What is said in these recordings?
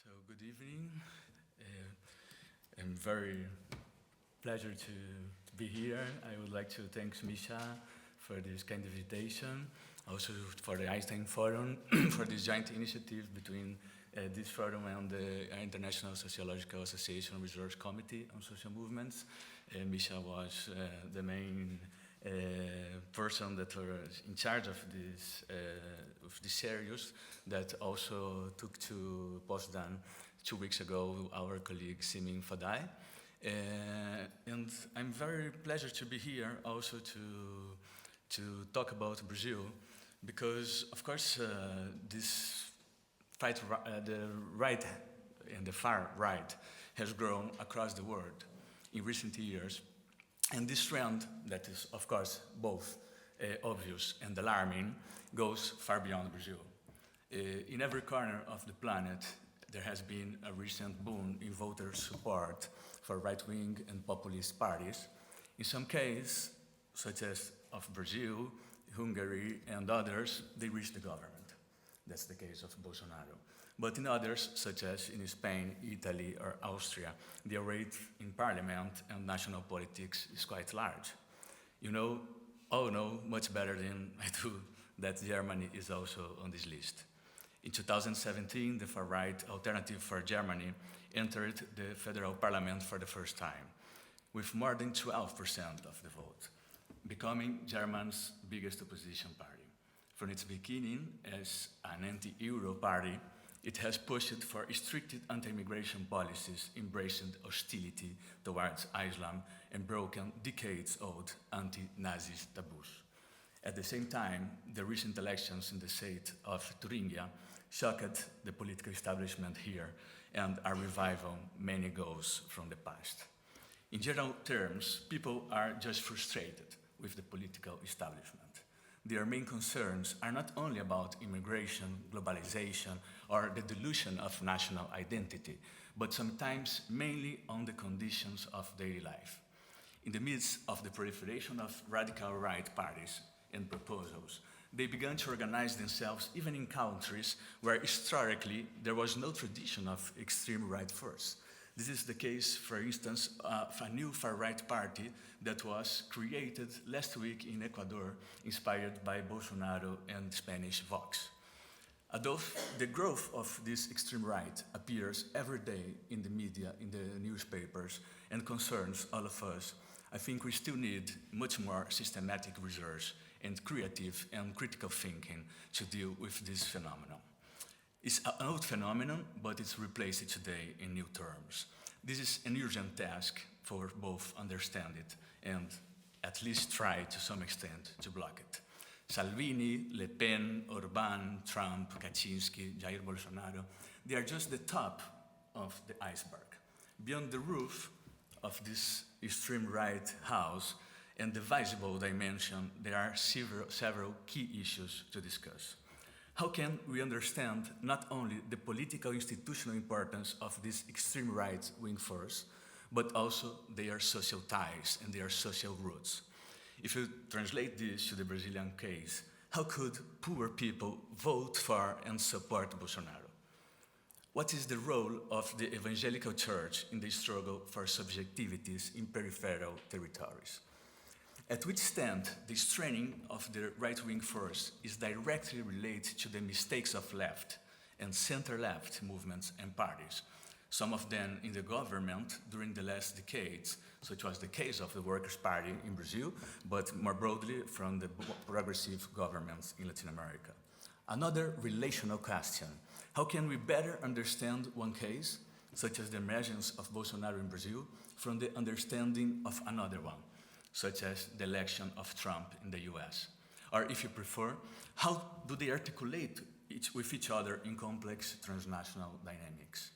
So good evening. I'm very pleasure to be here. I would like to thank Misha for this kind invitation, also for the Einstein Forum for this joint initiative between this forum and the International Sociological Association Research Committee on Social Movements. Misha was the main person that was in charge of this series that also took to Potsdam 2 weeks ago our colleague Simin Fadai. And I'm very pleased to be here also to talk about Brazil because of course this fight, the right and the far right has grown across the world in recent years. And this trend, that is, of course, both obvious and alarming, goes far beyond Brazil. In every corner of the planet, there has been a recent boom in voter support for right-wing and populist parties. In some cases, such as of Brazil, Hungary, and others, they reach the government. That's the case of Bolsonaro. But in others, such as in Spain, Italy, or Austria, the rate in parliament and national politics is quite large. You all know much better than I do that Germany is also on this list. In 2017, the far-right Alternative for Germany entered the federal parliament for the first time, with more than 12% of the vote, becoming Germany's biggest opposition party. From its beginning as an anti-Euro party, it has pushed for strict anti-immigration policies, embracing hostility towards Islam, and broken decades-old anti-Nazi taboos. At the same time, the recent elections in the state of Thuringia shocked the political establishment here and are reviving many goals from the past. In general terms, people are just frustrated with the political establishment. Their main concerns are not only about immigration, globalization, or the dilution of national identity, but sometimes mainly on the conditions of daily life. In the midst of the proliferation of radical right parties and proposals, they began to organize themselves even in countries where historically there was no tradition of extreme right force. This is the case, for instance, of a new far-right party that was created last week in Ecuador, inspired by Bolsonaro and Spanish Vox. Although the growth of this extreme right appears every day in the media, in the newspapers, and concerns all of us, I think we still need much more systematic research and creative and critical thinking to deal with this phenomenon. It's an old phenomenon, but it's replaced today in new terms. This is an urgent task for both understand it and at least try to some extent to block it. Salvini, Le Pen, Orbán, Trump, Kaczynski, Jair Bolsonaro, they are just the top of the iceberg. Beyond the roof of this extreme right house and the visible dimension, there are several key issues to discuss. How can we understand not only the political institutional importance of this extreme right wing force, but also their social ties and their social roots? If you translate this to the Brazilian case, how could poor people vote for and support Bolsonaro? What is the role of the evangelical church in the struggle for subjectivities in peripheral territories? At which extent the straining of the right-wing force is directly related to the mistakes of left and center-left movements and parties, some of them in the government during the last decades, such was the case of the Workers' Party in Brazil, but more broadly from the progressive governments in Latin America. Another relational question: how can we better understand one case, such as the emergence of Bolsonaro in Brazil, from the understanding of another one, such as the election of Trump in the US? Or if you prefer, how do they articulate with each other in complex transnational dynamics?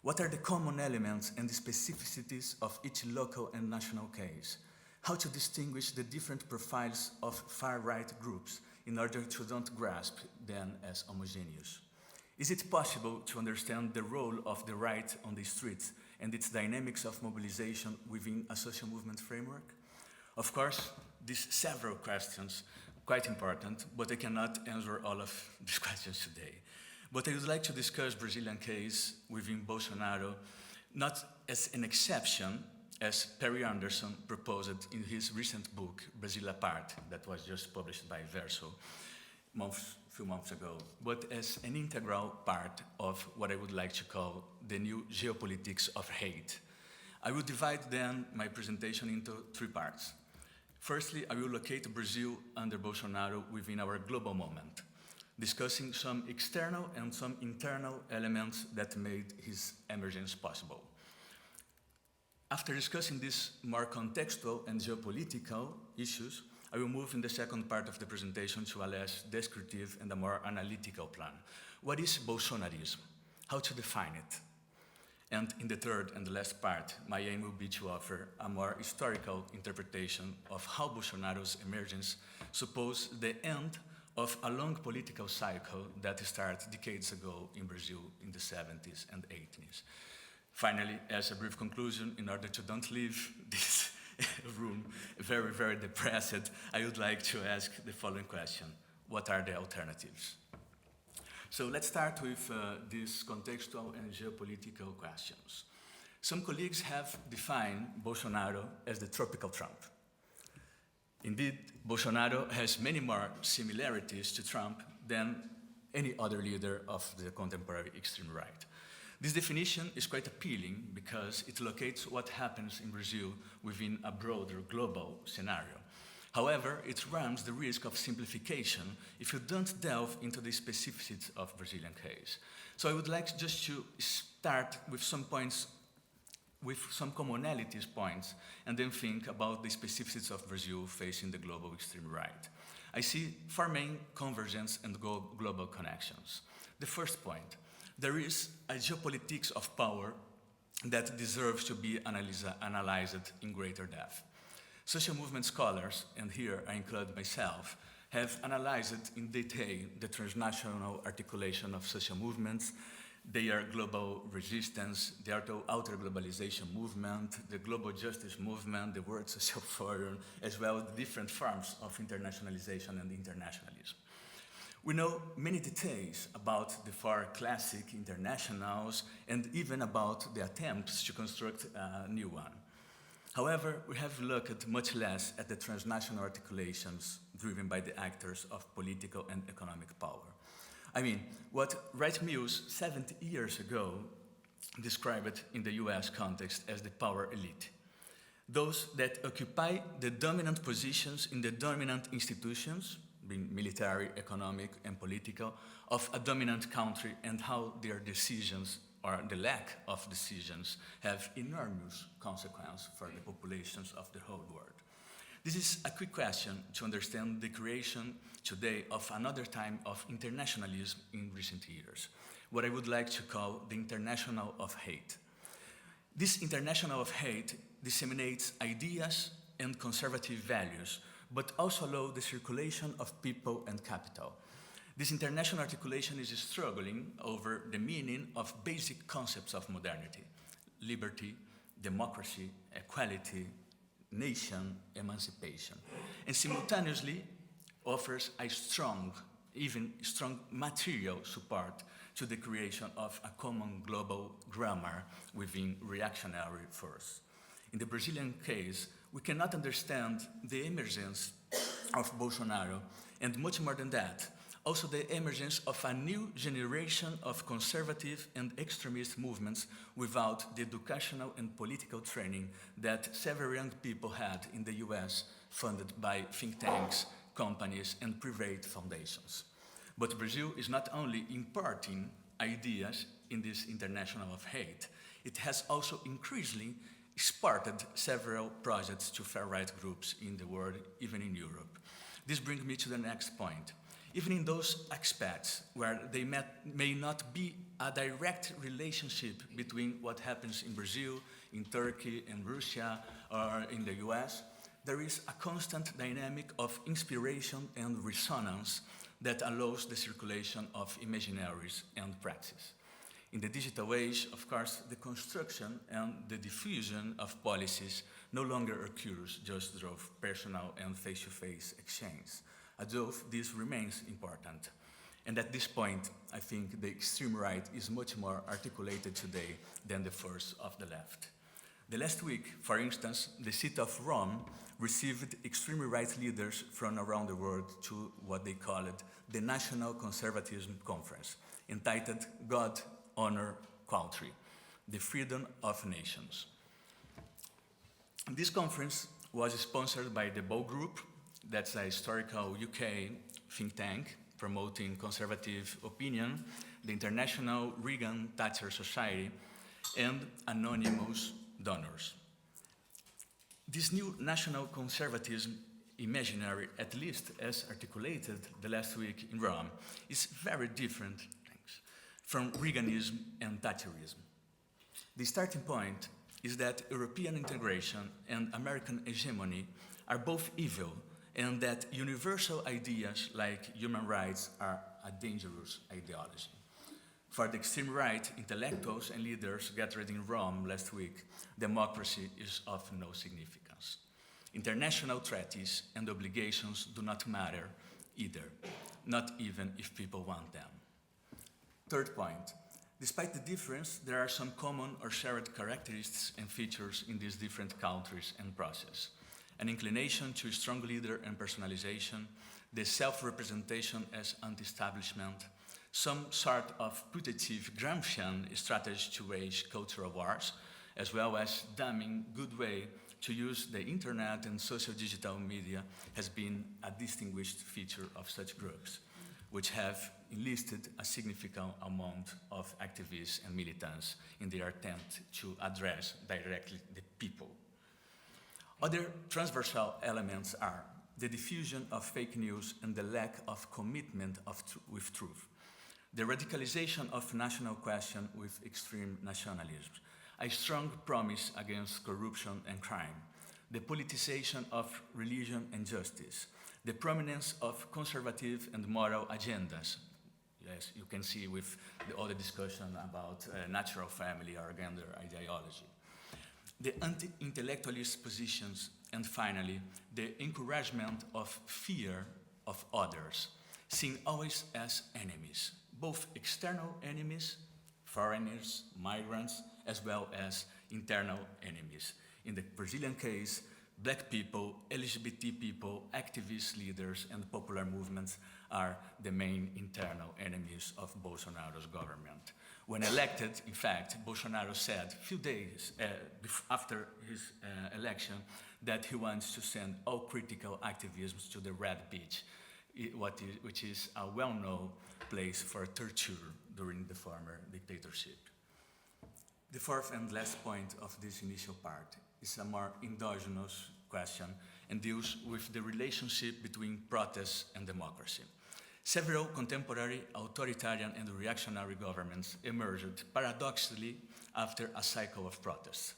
What are the common elements and the specificities of each local and national case? How to distinguish the different profiles of far-right groups in order to not grasp them as homogeneous? Is it possible to understand the role of the right on the streets and its dynamics of mobilization within a social movement framework? Of course, these several questions, quite important, but I cannot answer all of these questions today. But I would like to discuss Brazilian case within Bolsonaro, not as an exception, as Perry Anderson proposed in his recent book, Brazil Apart, that was just published by Verso few months ago, but as an integral part of what I would like to call the new geopolitics of hate. I will divide then my presentation into three parts. Firstly, I will locate Brazil under Bolsonaro within our global moment, discussing some external and some internal elements that made his emergence possible. After discussing these more contextual and geopolitical issues, I will move in the second part of the presentation to a less descriptive and a more analytical plan. What is Bolsonarism? How to define it? And in the third and the last part, my aim will be to offer a more historical interpretation of how Bolsonaro's emergence supposed the end of a long political cycle that started decades ago in Brazil in the 70s and 80s. Finally, as a brief conclusion, in order to don't leave this room very, very depressed, I would like to ask the following question. What are the alternatives? So let's start with these contextual and geopolitical questions. Some colleagues have defined Bolsonaro as the tropical Trump. Indeed, Bolsonaro has many more similarities to Trump than any other leader of the contemporary extreme right. This definition is quite appealing because it locates what happens in Brazil within a broader global scenario. However, it runs the risk of simplification if you don't delve into the specificities of Brazilian case. So I would like just to start with some points, with some commonalities points, and then think about the specificities of Brazil facing the global extreme right. I see four main convergence and global connections. The first point, there is a geopolitics of power that deserves to be analyzed in greater depth. Social movement scholars, and here I include myself, have analyzed in detail the transnational articulation of social movements, their global resistance, the outer globalization movement, the global justice movement, the World Social Forum, as well as the different forms of internationalization and internationalism. We know many details about the four classic internationals and even about the attempts to construct a new one. However, we have looked much less at the transnational articulations driven by the actors of political and economic power. I mean, what Wright Mills 70 years ago described in the US context as the power elite. Those that occupy the dominant positions in the dominant institutions, being military, economic, and political, of a dominant country, and how their decisions, or the lack of decisions, have enormous consequence for the populations of the whole world. This is a quick question to understand the creation today of another time of internationalism in recent years, what I would like to call the international of hate. This international of hate disseminates ideas and conservative values, but also allow the circulation of people and capital. This international articulation is struggling over the meaning of basic concepts of modernity: liberty, democracy, equality, nation, emancipation, and simultaneously offers a strong, even strong material support to the creation of a common global grammar within reactionary force. In the Brazilian case, we cannot understand the emergence of Bolsonaro, and much more than that, also the emergence of a new generation of conservative and extremist movements without the educational and political training that several young people had in the US, funded by think tanks, companies, and private foundations. But Brazil is not only importing ideas in this international of hate, it has also increasingly exported several projects to far-right groups in the world, even in Europe. This brings me to the next point. Even in those aspects where they may not be a direct relationship between what happens in Brazil, in Turkey, in Russia, or in the US, there is a constant dynamic of inspiration and resonance that allows the circulation of imaginaries and praxis. In the digital age, of course, the construction and the diffusion of policies no longer occurs just through personal and face-to-face exchange, although this remains important. And at this point, I think the extreme right is much more articulated today than the force of the left. The last week, for instance, the city of Rome received extreme right leaders from around the world to what they called the National Conservatism Conference, entitled God, Honor, Country, the Freedom of Nations. This conference was sponsored by the Bow Group, that's a historical UK think tank promoting conservative opinion, the International Reagan-Thatcher Society, and anonymous donors. This new national conservatism imaginary, at least as articulated the last week in Rome, is very different from Reaganism and Thatcherism. The starting point is that European integration and American hegemony are both evil, and that universal ideas like human rights are a dangerous ideology. For the extreme right, intellectuals and leaders gathered in Rome last week, democracy is of no significance. International treaties and obligations do not matter either, not even if people want them. Third point, despite the difference, there are some common or shared characteristics and features in these different countries and processes. An inclination to strong leader and personalization, the self-representation as anti-establishment, some sort of putative Gramscian strategy to wage cultural wars, as well as damning good way to use the internet and social digital media has been a distinguished feature of such groups, which have enlisted a significant amount of activists and militants in their attempt to address directly the people. Other transversal elements are the diffusion of fake news and the lack of commitment with truth, the radicalization of national question with extreme nationalism, a strong promise against corruption and crime, the politicization of religion and justice, the prominence of conservative and moral agendas. Yes, you can see with all the discussion about natural family or gender ideology. The anti-intellectualist positions, and finally, the encouragement of fear of others, seen always as enemies, both external enemies, foreigners, migrants, as well as internal enemies. In the Brazilian case, Black people, LGBT people, activist leaders, and popular movements are the main internal enemies of Bolsonaro's government. When elected, in fact, Bolsonaro said a few days after his election that he wants to send all critical activisms to the Red Beach, which is a well-known place for torture during the former dictatorship. The fourth and last point of this initial part is a more endogenous question and deals with the relationship between protest and democracy. Several contemporary authoritarian and reactionary governments emerged paradoxically after a cycle of protests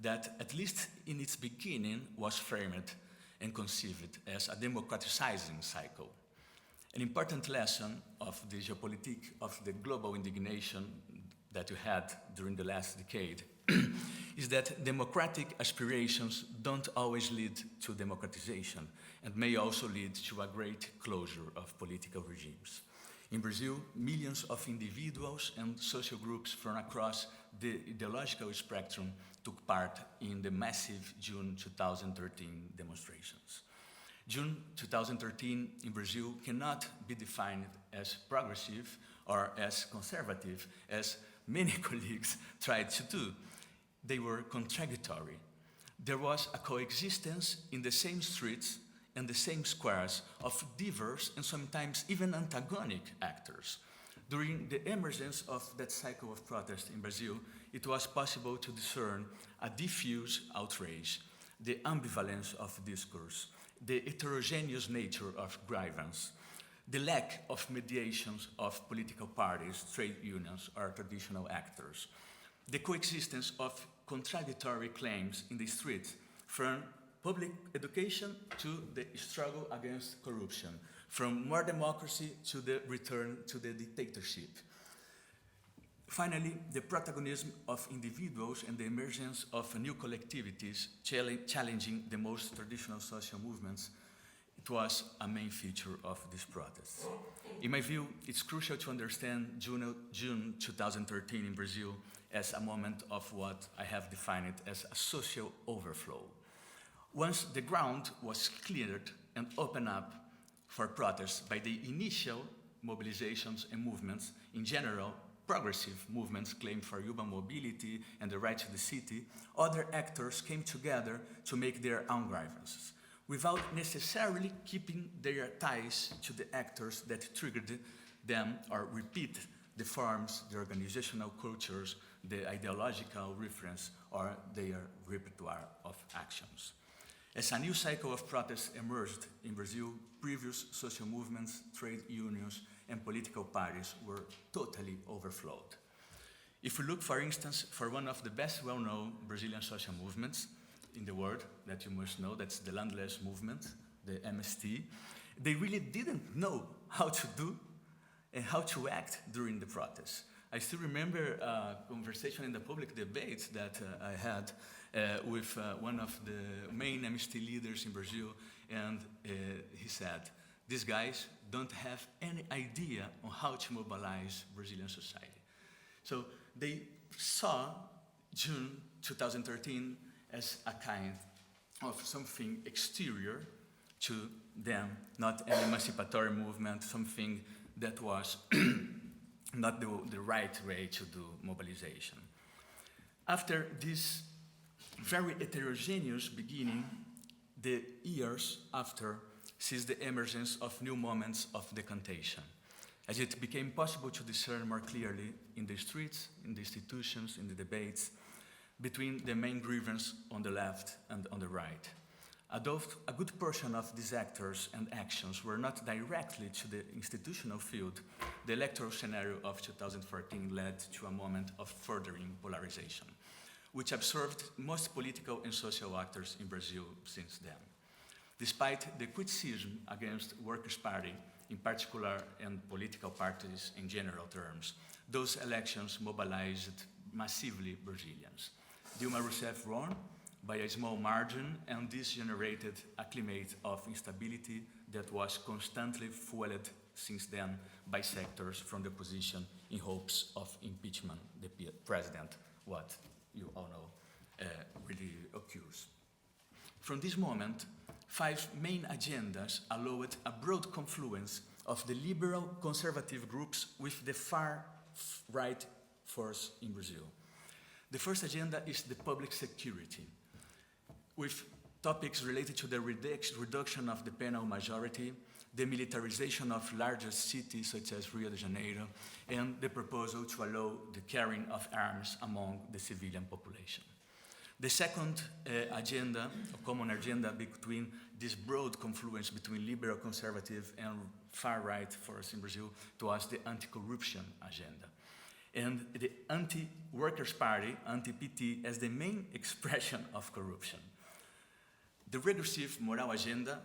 that, at least in its beginning, was framed and conceived as a democratizing cycle. An important lesson of the geopolitique of the global indignation that we had during the last decade is that democratic aspirations don't always lead to democratization and may also lead to a great closure of political regimes. In Brazil, millions of individuals and social groups from across the ideological spectrum took part in the massive June 2013 demonstrations. June 2013 in Brazil cannot be defined as progressive or as conservative as many colleagues tried to do. They were contradictory. There was a coexistence in the same streets and the same squares of diverse and sometimes even antagonic actors. During the emergence of that cycle of protest in Brazil, it was possible to discern a diffuse outrage, the ambivalence of discourse, the heterogeneous nature of grievance, the lack of mediations of political parties, trade unions, or traditional actors, the coexistence of contradictory claims in the streets, from public education to the struggle against corruption, from more democracy to the return to the dictatorship. Finally, the protagonism of individuals and the emergence of new collectivities challenging the most traditional social movements. was a main feature of these protests. In my view, it's crucial to understand June 2013 in Brazil as a moment of what I have defined as a social overflow. Once the ground was cleared and opened up for protests by the initial mobilizations and movements, in general, progressive movements claimed for urban mobility and the right to the city, other actors came together to make their own grievances, without necessarily keeping their ties to the actors that triggered them or repeat the forms, the organizational cultures, the ideological reference, or their repertoire of actions. As a new cycle of protests emerged in Brazil, previous social movements, trade unions, and political parties were totally overflowed. If we look, for instance, for one of the best well-known Brazilian social movements in the world that you must know, that's the Landless Movement, the MST, they really didn't know how to do and how to act during the protests. I still remember a conversation in the public debate that I had with one of the main MST leaders in Brazil, and he said, these guys don't have any idea on how to mobilize Brazilian society. So they saw June 2013 as a kind of something exterior to them, not an emancipatory movement, something that was not the right way to do mobilization. After this very heterogeneous beginning, the years after sees the emergence of new moments of decantation, as it became possible to discern more clearly in the streets, in the institutions, in the debates, between the main grievance on the left and on the right. Although a good portion of these actors and actions were not directly to the institutional field, the electoral scenario of 2014 led to a moment of furthering polarization, which observed most political and social actors in Brazil since then. Despite the criticism against Workers' Party in particular and political parties in general terms, those elections mobilized massively Brazilians. Dilma Rousseff won by a small margin, and this generated a climate of instability that was constantly fueled since then by sectors from the opposition in hopes of impeachment the president, what you all know really occurs. From this moment, 5 main agendas allowed a broad confluence of the liberal conservative groups with the far right force in Brazil. The first agenda is the public security, with topics related to the reduction of the penal majority, the militarization of larger cities such as Rio de Janeiro, and the proposal to allow the carrying of arms among the civilian population. The second agenda, a common agenda between this broad confluence between liberal, conservative, and far-right force in Brazil, was the anti-corruption agenda. And the anti-Workers' Party, anti-PT, as the main expression of corruption. The regressive moral agenda,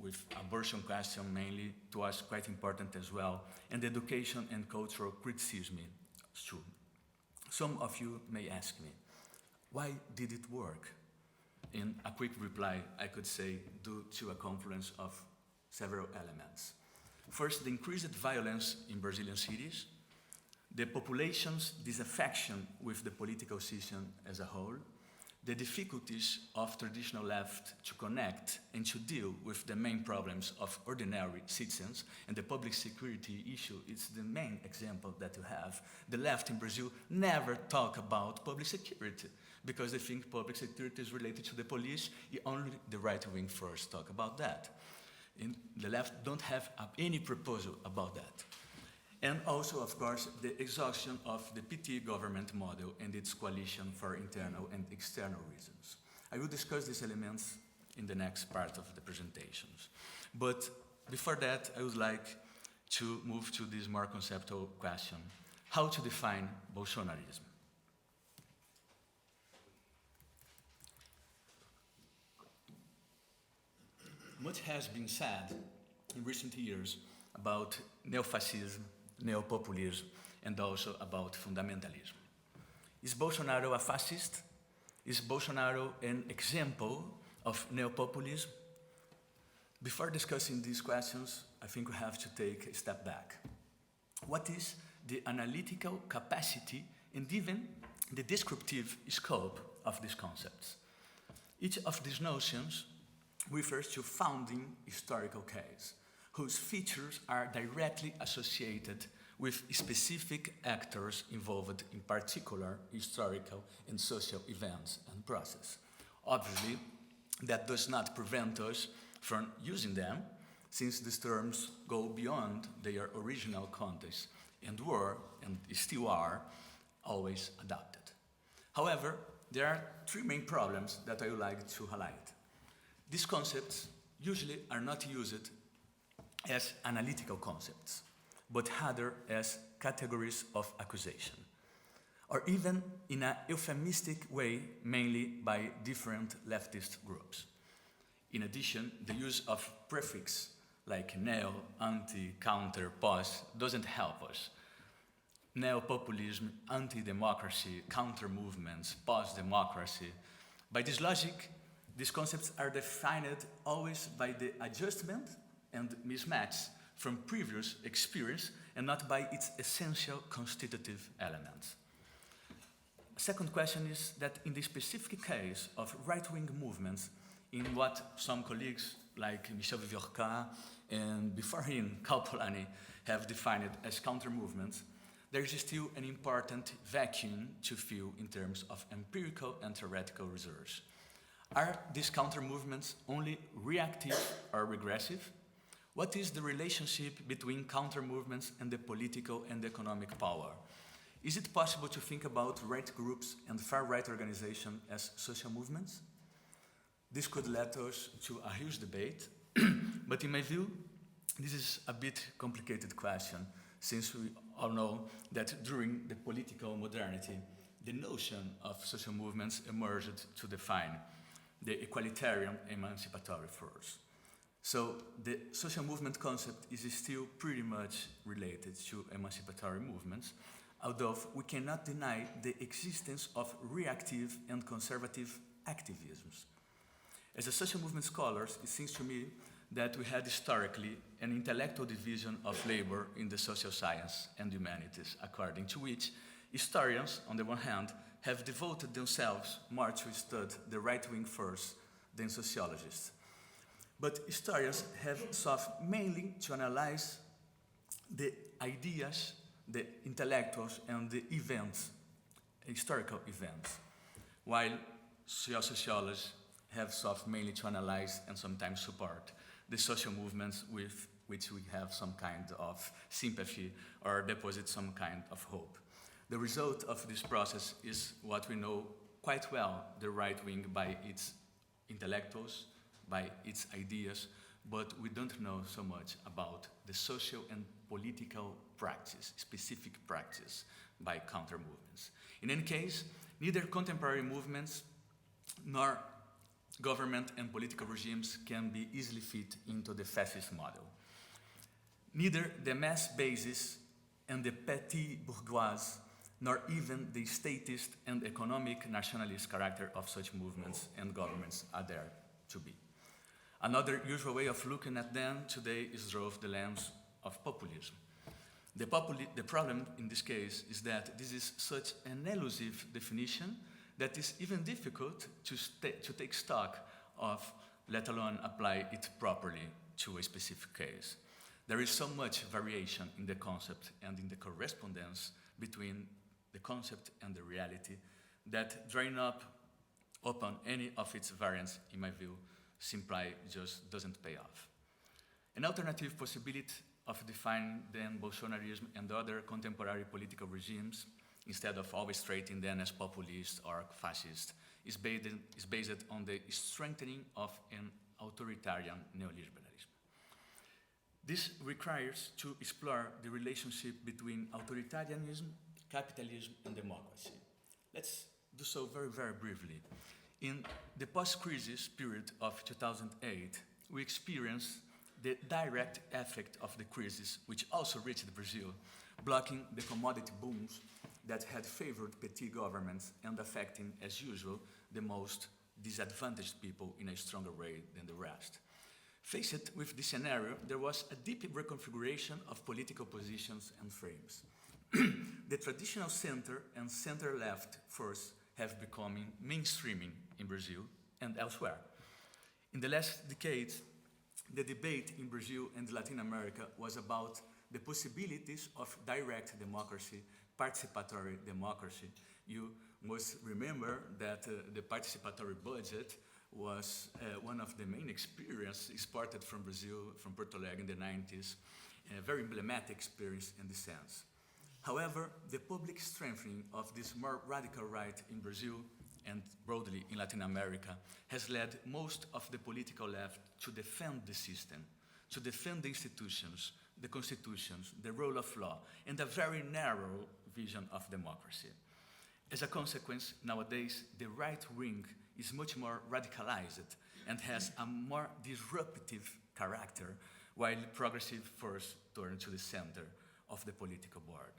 with abortion question mainly, was quite important as well, and education and cultural criticism, too. Some of you may ask me, why did it work? In a quick reply, I could say due to a confluence of several elements. First, the increased violence in Brazilian cities, the population's disaffection with the political system as a whole, the difficulties of traditional left to connect and to deal with the main problems of ordinary citizens, and the public security issue is the main example that you have. The left in Brazil never talk about public security because they think public security is related to the police. Only the right wing first talk about that. And the left don't have any proposal about that. And also, of course, the exhaustion of the PT government model and its coalition for internal and external reasons. I will discuss these elements in the next part of the presentations. But before that, I would like to move to this more conceptual question: how to define Bolsonarism? Much has been said in recent years about neo-fascism, neo-populism, and also about fundamentalism. Is Bolsonaro a fascist? Is Bolsonaro an example of neo-populism? Before discussing these questions, I think we have to take a step back. What is the analytical capacity and even the descriptive scope of these concepts? Each of these notions refers to founding historical case, whose features are directly associated with specific actors involved in particular historical and social events and process. Obviously, that does not prevent us from using them, since these terms go beyond their original context and were, and still are, always adapted. However, there are three main problems that I would like to highlight. These concepts usually are not used as analytical concepts, but rather as categories of accusation, or even in a euphemistic way, mainly by different leftist groups. In addition, the use of prefix like neo, anti, counter, post doesn't help us. Neopopulism, anti-democracy, counter-movements, post-democracy. By this logic, these concepts are defined always by the adjustment and mismatch from previous experience and not by its essential constitutive elements. A second question is that in the specific case of right-wing movements, in what some colleagues like Michel Viviorca and before him Karl Polanyi have defined as counter-movements, there is still an important vacuum to fill in terms of empirical and theoretical research. Are these counter-movements only reactive or regressive? What is the relationship between counter-movements and the political and economic power? Is it possible to think about right groups and far-right organizations as social movements? This could lead us to a huge debate, but in my view, this is a bit complicated question, since we all know that during the political modernity, the notion of social movements emerged to define the equalitarian emancipatory force. So the social movement concept is still pretty much related to emancipatory movements, although we cannot deny the existence of reactive and conservative activisms. As a social movement scholar, it seems to me that we had historically an intellectual division of labor in the social science and humanities, according to which historians, on the one hand, have devoted themselves more to study the right wing first than sociologists. But historians have sought mainly to analyze the ideas, the intellectuals, and the events, historical events, while sociologists have sought mainly to analyze and sometimes support the social movements with which we have some kind of sympathy or deposit some kind of hope. The result of this process is what we know quite well, the right wing by its intellectuals, by its ideas, but we don't know so much about the social and political practice, specific practice by counter movements. In any case, neither contemporary movements nor government and political regimes can be easily fit into the fascist model. Neither the mass basis and the petit bourgeois, nor even the statist and economic nationalist character of such movements and governments are there to be. Another usual way of looking at them today is through the lens of populism. The problem in this case is that this is such an elusive definition that is even difficult to take stock of, let alone apply it properly to a specific case. There is so much variation in the concept and in the correspondence between the concept and the reality that drawing up upon any of its variants, in my view, simply just doesn't pay off. An alternative possibility of defining then Bolsonarism and other contemporary political regimes, instead of always treating them as populist or fascist, is based on the strengthening of an authoritarian neoliberalism. This requires to explore the relationship between authoritarianism, capitalism, and democracy. Let's do so very, very briefly. In the post-crisis period of 2008, we experienced the direct effect of the crisis, which also reached Brazil, blocking the commodity booms that had favored petty governments and affecting, as usual, the most disadvantaged people in a stronger way than the rest. Faced with this scenario, there was a deep reconfiguration of political positions and frames. The traditional center and center-left force have become mainstreaming in Brazil and elsewhere. In the last decades, the debate in Brazil and Latin America was about the possibilities of direct democracy, participatory democracy. You must remember that the participatory budget was one of the main experiences exported from Brazil, from Porto Alegre in the 90s, a very emblematic experience in this sense. However, the public strengthening of this more radical right in Brazil and broadly in Latin America has led most of the political left to defend the system, to defend the institutions, the constitutions, the rule of law, and a very narrow vision of democracy. As a consequence, nowadays, the right wing is much more radicalized and has a more disruptive character, while progressive force turn to the center of the political board,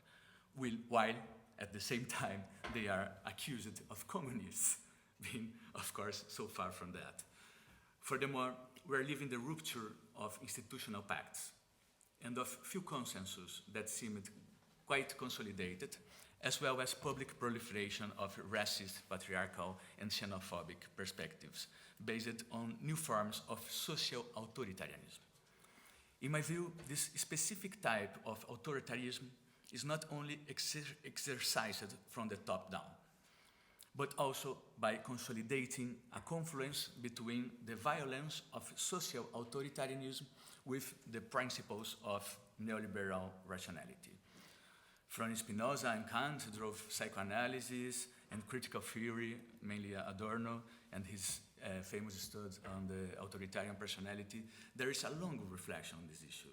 while at the same time they are accused of communists, being, of course, so far from that. Furthermore, we are living the rupture of institutional pacts and of few consensus that seemed quite consolidated, as well as public proliferation of racist, patriarchal, and xenophobic perspectives based on new forms of social authoritarianism. In my view, this specific type of authoritarianism is not only exercised from the top down, but also by consolidating a confluence between the violence of social authoritarianism with the principles of neoliberal rationality. From Spinoza and Kant drove psychoanalysis and critical theory, mainly Adorno, and his famous studies on the authoritarian personality. There is a long reflection on this issue.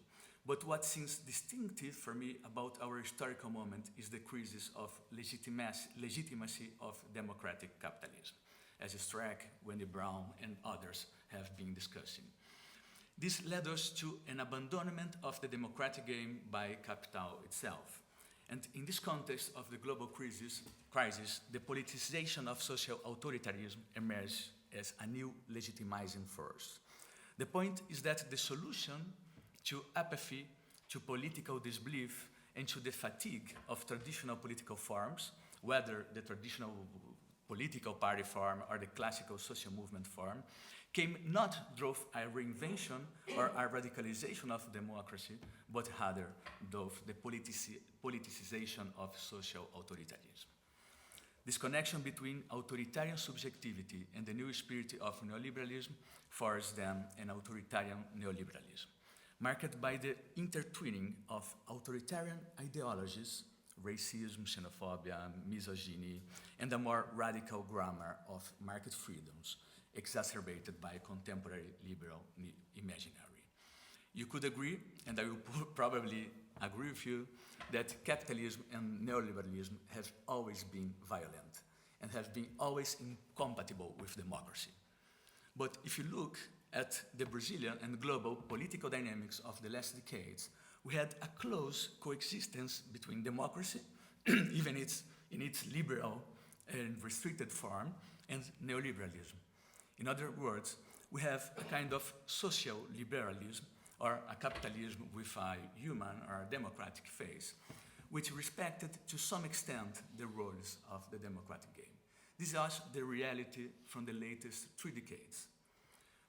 But what seems distinctive for me about our historical moment is the crisis of legitimacy of democratic capitalism, as Strack, Wendy Brown, and others have been discussing. This led us to an abandonment of the democratic game by capital itself. And in this context of the global crisis, the politicization of social authoritarianism emerged as a new legitimizing force. The point is that the solution to apathy, to political disbelief, and to the fatigue of traditional political forms, whether the traditional political party form or the classical social movement form, came not through a reinvention or a radicalization of democracy, but rather through the politicization of social authoritarianism. This connection between authoritarian subjectivity and the new spirit of neoliberalism forced them an authoritarian neoliberalism, marked by the intertwining of authoritarian ideologies, racism, xenophobia, misogyny, and a more radical grammar of market freedoms, exacerbated by contemporary liberal imaginary. You could agree, and I will probably agree with you, that capitalism and neoliberalism have always been violent and have been always incompatible with democracy. But if you look at the Brazilian and global political dynamics of the last decades, we had a close coexistence between democracy, even in its liberal and restricted form, and neoliberalism. In other words, we have a kind of social liberalism, or a capitalism with a human or a democratic face, which respected to some extent the rules of the democratic game. This is the reality from the latest 3 decades.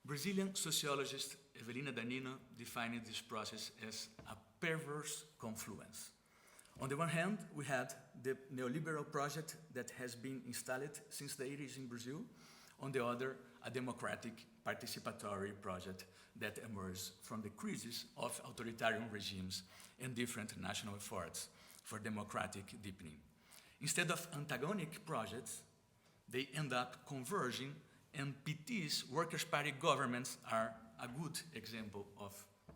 Brazilian sociologist Evelina Danino defined this process as a perverse confluence. On the one hand, we had the neoliberal project that has been installed since the 80s in Brazil. On the other, a democratic participatory project that emerged from the crisis of authoritarian regimes and different national efforts for democratic deepening. Instead of antagonic projects, they end up converging, and PT's Workers' Party governments are a good example of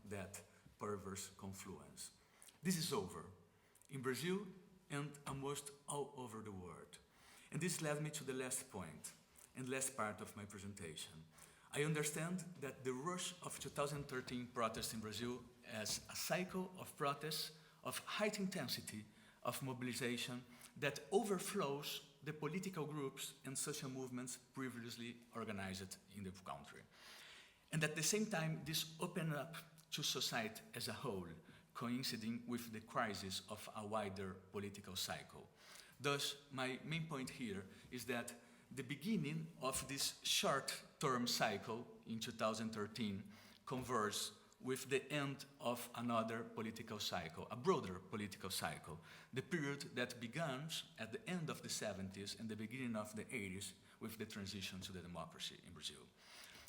that perverse confluence. This is over in Brazil and almost all over the world. And this led me to the last point and last part of my presentation. I understand that the rush of 2013 protests in Brazil as a cycle of protests of high intensity, of mobilization that overflows the political groups and social movements previously organized in the country. And at the same time, this opened up to society as a whole, coinciding with the crisis of a wider political cycle. Thus, my main point here is that the beginning of this short-term cycle in 2013 converges with the end of another political cycle, a broader political cycle, the period that begins at the end of the 70s and the beginning of the 80s with the transition to the democracy in Brazil.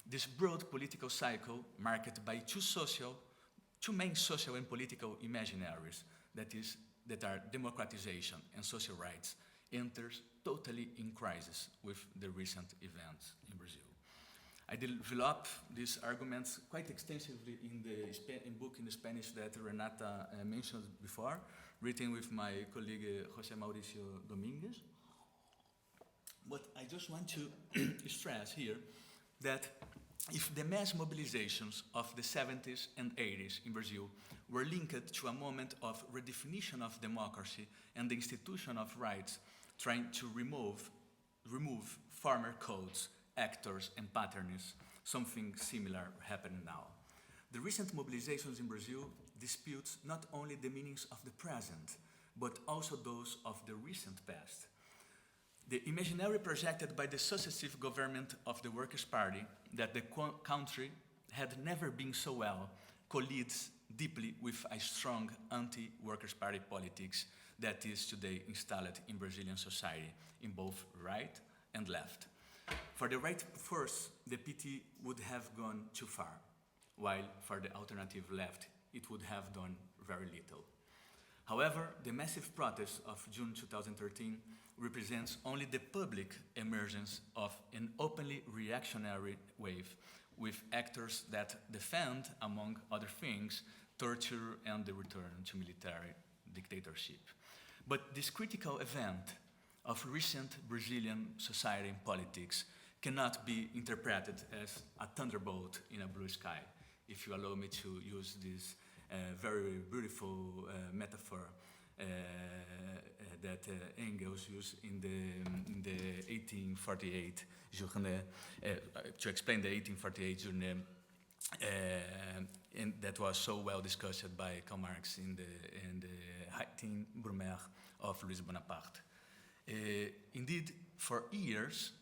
This broad political cycle, marked by two main social and political imaginaries, that are democratization and social rights, enters totally in crisis with the recent events in Brazil. I develop these arguments quite extensively in the book in Spanish that Renata mentioned before, written with my colleague José Mauricio Dominguez. But I just want to stress here that if the mass mobilizations of the 70s and 80s in Brazil were linked to a moment of redefinition of democracy and the institution of rights trying to remove former codes, actors, and patterns, something similar happening now. The recent mobilizations in Brazil dispute not only the meanings of the present, but also those of the recent past. The imaginary projected by the successive government of the Workers' Party that the country had never been so well collides deeply with a strong anti-Workers' Party politics that is today installed in Brazilian society in both right and left. For the right force, the PT would have gone too far, while for the alternative left, it would have done very little. However, the massive protest of June 2013 represents only the public emergence of an openly reactionary wave with actors that defend, among other things, torture and the return to military dictatorship. But this critical event of recent Brazilian society and politics cannot be interpreted as a thunderbolt in a blue sky, if you allow me to use this very beautiful metaphor that Engels used in the 1848 journée, to explain the 1848 journée, and that was so well discussed by Karl Marx in the 18 Brumaire of Louis Bonaparte. Indeed, for years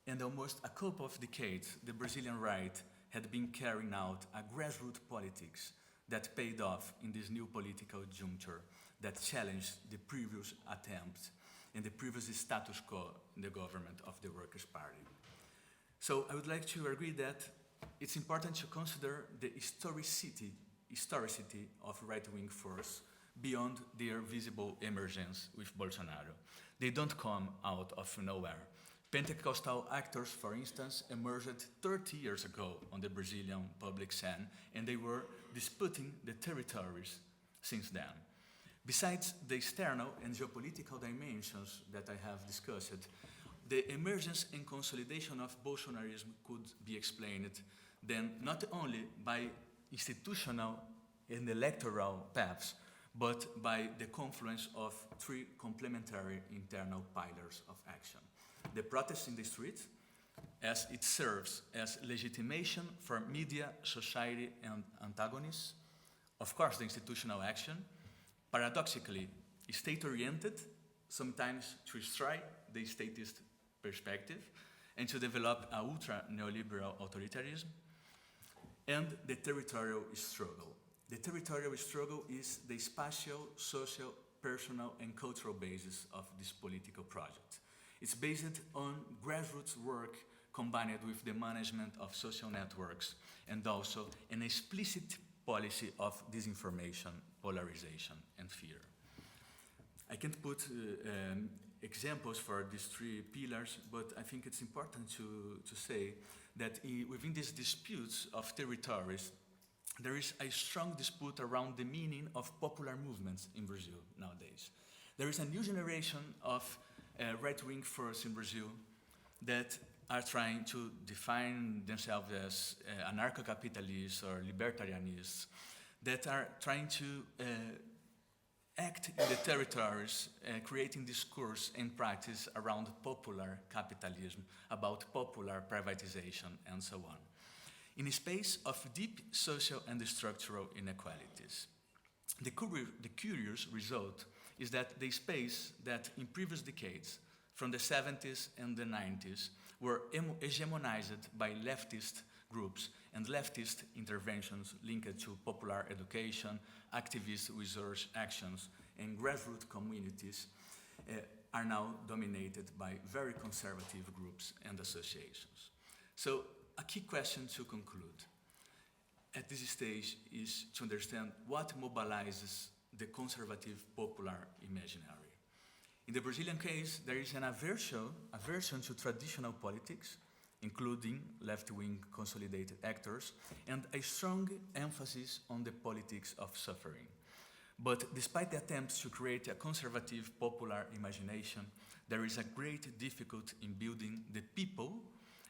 and almost a couple of decades, the Brazilian right had been carrying out a grassroots politics that paid off in this new political juncture that challenged the previous attempts and the previous status quo in the government of the Workers' Party. So I would like to agree that it's important to consider the historicity of right-wing force beyond their visible emergence with Bolsonaro. They don't come out of nowhere. Pentecostal actors, for instance, emerged 30 years ago on the Brazilian public scene, and they were disputing the territories since then. Besides the external and geopolitical dimensions that I have discussed, the emergence and consolidation of Bolsonarism could be explained then not only by institutional and electoral paths, but by the confluence of three complementary internal pillars of action. The protest in the streets, as it serves as legitimation for media, society, and antagonists. Of course, the institutional action, paradoxically, state-oriented, sometimes to strike the statist perspective, and to develop an ultra-neoliberal authoritarianism, and the territorial struggle. The territorial struggle is the spatial, social, personal, and cultural basis of this political project. It's based on grassroots work combined with the management of social networks and also an explicit policy of disinformation, polarization, and fear. I can't put examples for these three pillars, but I think it's important to say that within these disputes of territories, there is a strong dispute around the meaning of popular movements in Brazil nowadays. There is a new generation of right-wing forces in Brazil that are trying to define themselves as anarcho-capitalists or libertarianists, that are trying to act in the territories, creating discourse and practice around popular capitalism, about popular privatization, and so on. in a space of deep social and structural inequalities. The curious result is that the space that in previous decades, from the 70s and the 90s, were hegemonized by leftist groups and leftist interventions linked to popular education, activist research actions, and grassroots communities are now dominated by very conservative groups and associations. So a key question to conclude at this stage is to understand what mobilizes the conservative popular imaginary. In the Brazilian case, there is an aversion to traditional politics, including left-wing consolidated actors, and a strong emphasis on the politics of suffering. But despite the attempts to create a conservative popular imagination, there is a great difficulty in building the people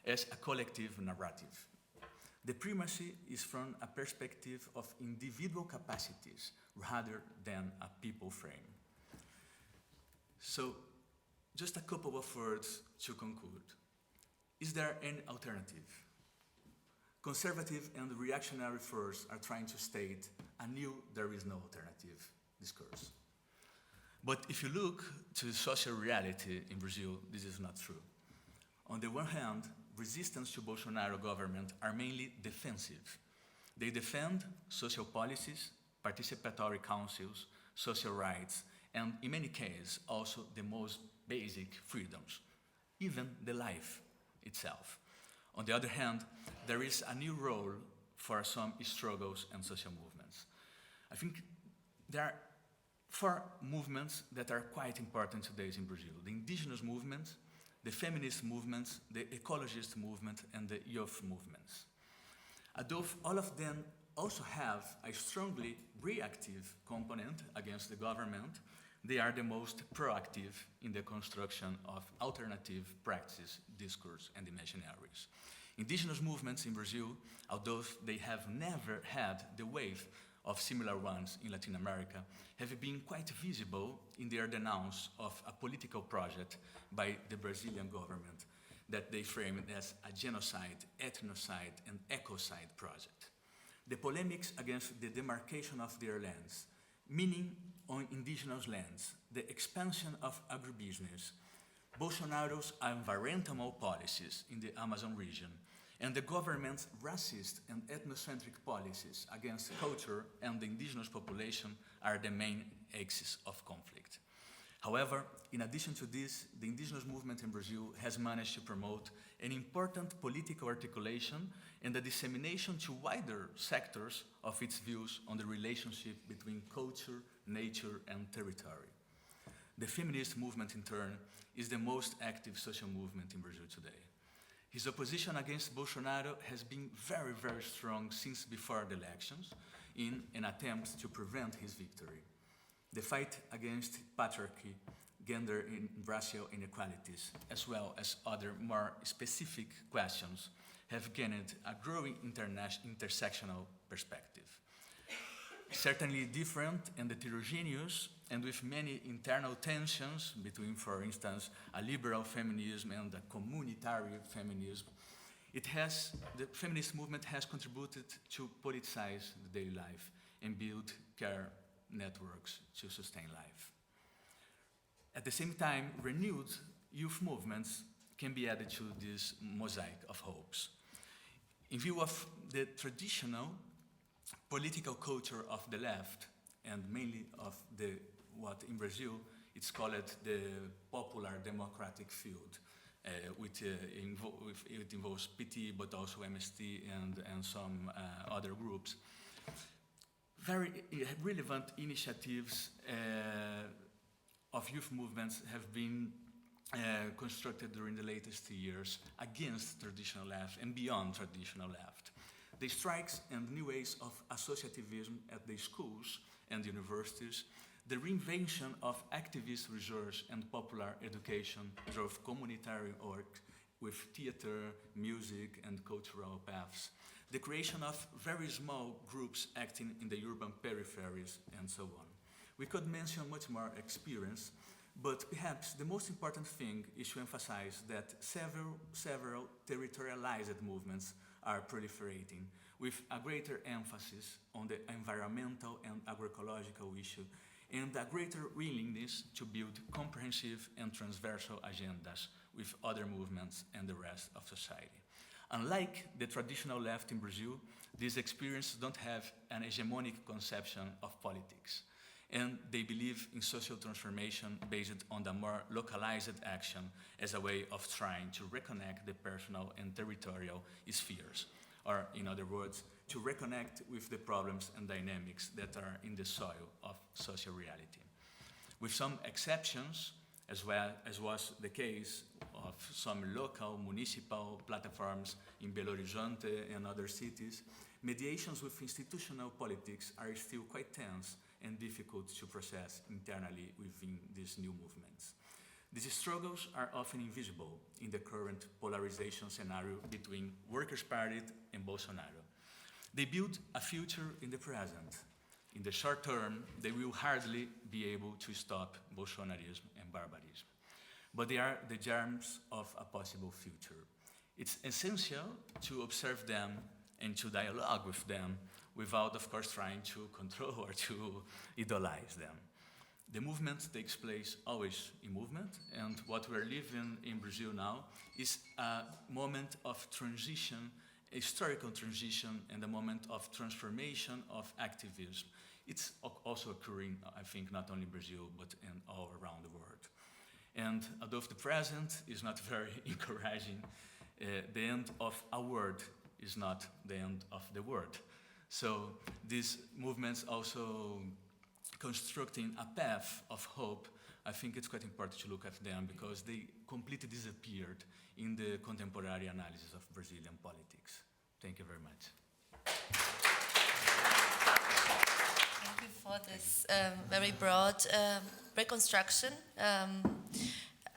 as a collective narrative. The primacy is from a perspective of individual capacities rather than a people frame. So, just a couple of words to conclude. Is there any alternative? Conservative and reactionary forces are trying to state a new there is no alternative discourse. But if you look to social reality in Brazil, this is not true. On the one hand, resistance to Bolsonaro government are mainly defensive. They defend social policies, participatory councils, social rights, and in many cases, also the most basic freedoms, even the life itself. On the other hand, there is a new role for some struggles and social movements. I think there are 4 movements that are quite important today in Brazil: the Indigenous Movements, the feminist movements, the ecologist movement, and the youth movements. Although all of them also have a strongly reactive component against the government, they are the most proactive in the construction of alternative practices, discourse, and imaginaries. Indigenous movements in Brazil, although they have never had the wave of similar ones in Latin America, have been quite visible in their denounce of a political project by the Brazilian government that they framed as a genocide, ethnocide, and ecocide project. The polemics against the demarcation of their lands, meaning on indigenous lands, the expansion of agribusiness, Bolsonaro's environmental policies in the Amazon region, and the government's racist and ethnocentric policies against culture and the indigenous population are the main axis of conflict. However, in addition to this, the indigenous movement in Brazil has managed to promote an important political articulation and the dissemination to wider sectors of its views on the relationship between culture, nature, and territory. The feminist movement, in turn, is the most active social movement in Brazil today. His opposition against Bolsonaro has been very, very strong since before the elections in an attempt to prevent his victory. The fight against patriarchy, gender and racial inequalities, as well as other more specific questions, have gained a growing intersectional perspective. Certainly different and heterogeneous, and with many internal tensions between, for instance, a liberal feminism and a communitarian feminism, the feminist movement has contributed to politicize the daily life and build care networks to sustain life. At the same time, renewed youth movements can be added to this mosaic of hopes. In view of the traditional political culture of the left, and mainly of what in Brazil it's called the popular democratic field, it involves PT, but also MST and some other groups. Very relevant initiatives of youth movements have been constructed during the latest years against traditional left and beyond traditional left. The strikes and new ways of associativism at the schools and universities, the reinvention of activist research and popular education drove communitarian work with theater, music, and cultural paths, the creation of very small groups acting in the urban peripheries, and so on. We could mention much more experience, but perhaps the most important thing is to emphasize that several territorialized movements are proliferating, with a greater emphasis on the environmental and agroecological issue, and a greater willingness to build comprehensive and transversal agendas with other movements and the rest of society. Unlike the traditional left in Brazil, these experiences don't have an hegemonic conception of politics, and they believe in social transformation based on the more localized action as a way of trying to reconnect the personal and territorial spheres, or in other words, to reconnect with the problems and dynamics that are in the soil of social reality. With some exceptions, as well as was the case of some local municipal platforms in Belo Horizonte and other cities, mediations with institutional politics are still quite tense and difficult to process internally within these new movements. These struggles are often invisible in the current polarization scenario between Workers' Party and Bolsonaro. They build a future in the present. In the short term, they will hardly be able to stop Bolsonarism and barbarism. But they are the germs of a possible future. It's essential to observe them and to dialogue with them without, of course, trying to control or to idolize them. The movement takes place always in movement, and what we're living in Brazil now is a moment of transition, a historical transition, and a moment of transformation of activism. It's also occurring, I think, not only in Brazil, but in all around the world. And although the present is not very encouraging, the end of a word is not the end of the world. So these movements also constructing a path of hope. I think it's quite important to look at them because they completely disappeared in the contemporary analysis of Brazilian politics. Thank you very much. Thank you for this very broad reconstruction.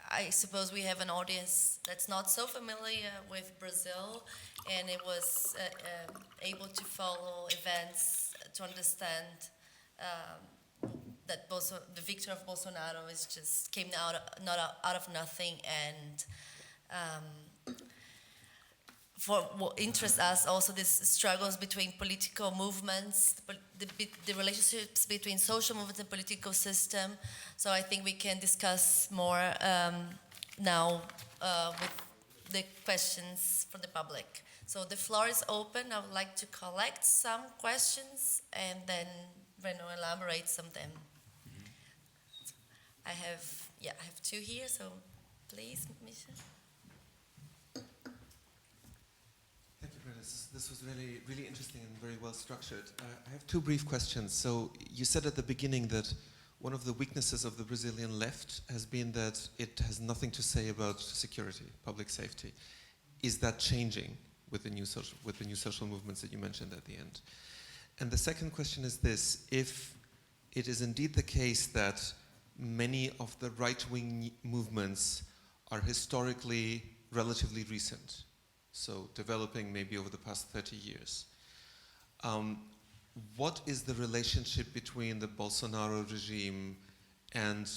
I suppose we have an audience that's not so familiar with Brazil, and it was able to follow events to understand that the victory of Bolsonaro came not out of nothing, and for what interests us also these struggles between political movements, the relationships between social movements and political system. So I think we can discuss more now with the questions from the public. So the floor is open. I would like to collect some questions and then Breno elaborate some of them. I have two here, so please, Misha. Thank you, Breno. This was really, really interesting and very well structured. I have two brief questions. So you said at the beginning that one of the weaknesses of the Brazilian left has been that it has nothing to say about security, public safety. Is that changing with the new social movements that you mentioned at the end? And the second question is this: if it is indeed the case that many of the right-wing movements are historically relatively recent, so developing maybe over the past 30 years, what is the relationship between the Bolsonaro regime and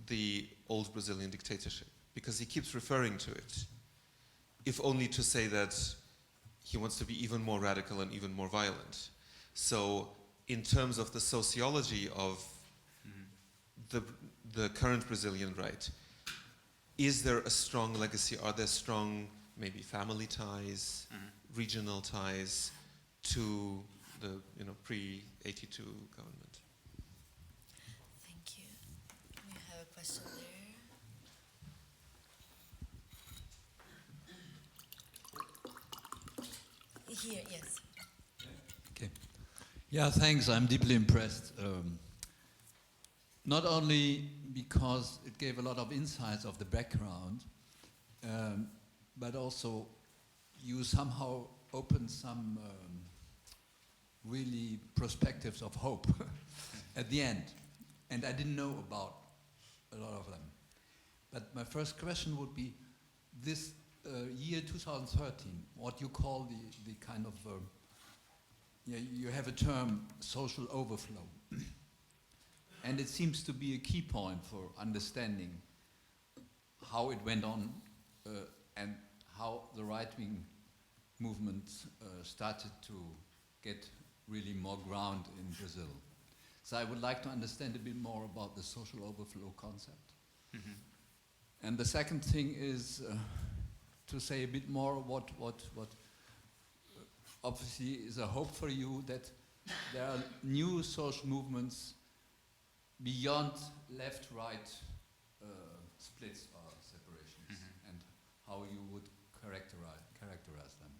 the old Brazilian dictatorship? Because he keeps referring to it, if only to say that he wants to be even more radical and even more violent. So in terms of the sociology of the current Brazilian right, is there a strong legacy? Are there strong maybe family ties, regional ties to the pre-82 government? Thank you. We have a question there. Here, yes. Okay. Yeah, thanks. I'm deeply impressed. Not only because it gave a lot of insights of the background, but also you somehow opened some really perspectives of hope at the end. And I didn't know about a lot of them. But my first question would be, this year 2013, what you call the kind of, you have a term, social overflow. And it seems to be a key point for understanding how it went on and how the right-wing movement started to get really more ground in Brazil. So I would like to understand a bit more about the social overflow concept. Mhm. And the second thing is to say a bit more what obviously is a hope for you, that there are new social movements beyond left-right splits or separations, and how you would characterize them.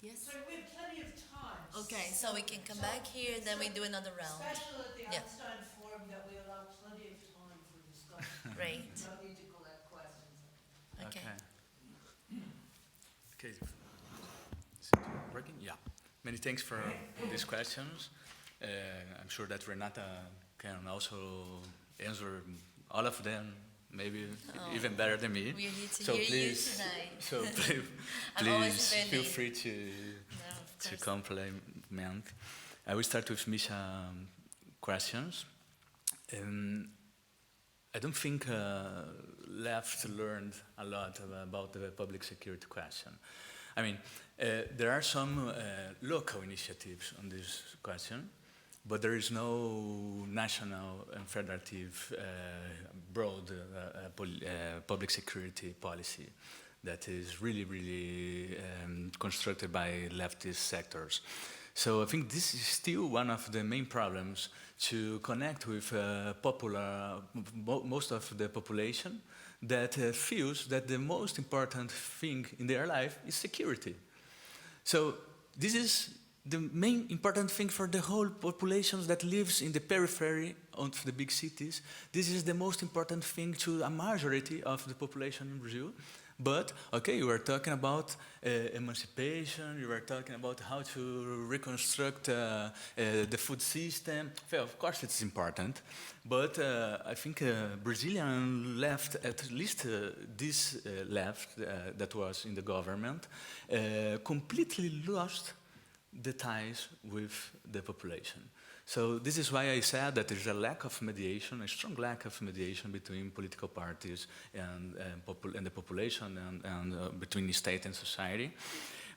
Yes. So we have plenty of time. Okay, so we can come back here and then we do another round. Special at the Yeah. Einstein Forum that we allow plenty of time for discussion. Great. No need to collect questions. Okay. Okay. Is it working? Yeah. Many thanks for these questions. I'm sure that Renata can also answer all of them, maybe even better than me. We're here to So hear please, you tonight. so I'm always please feel defending. free to No, of course. compliment. I will start with Misha questions. I don't think left learned a lot about the public security question. I mean, there are some local initiatives on this question, but there is no national and federative broad public security policy that is really constructed by leftist sectors. So I think this is still one of the main problems to connect with most of the population that feels that the most important thing in their life is security. So this is the main important thing for the whole population that lives in the periphery of the big cities. This is the most important thing to a majority of the population in Brazil. But, okay, you are talking about emancipation, you are talking about how to reconstruct the food system. Well, of course it's important, but I think Brazilian left, at least this left that was in the government, completely lost the ties with the population. So this is why I said that there's a lack of mediation, a strong lack of mediation between political parties and the population and between the state and society.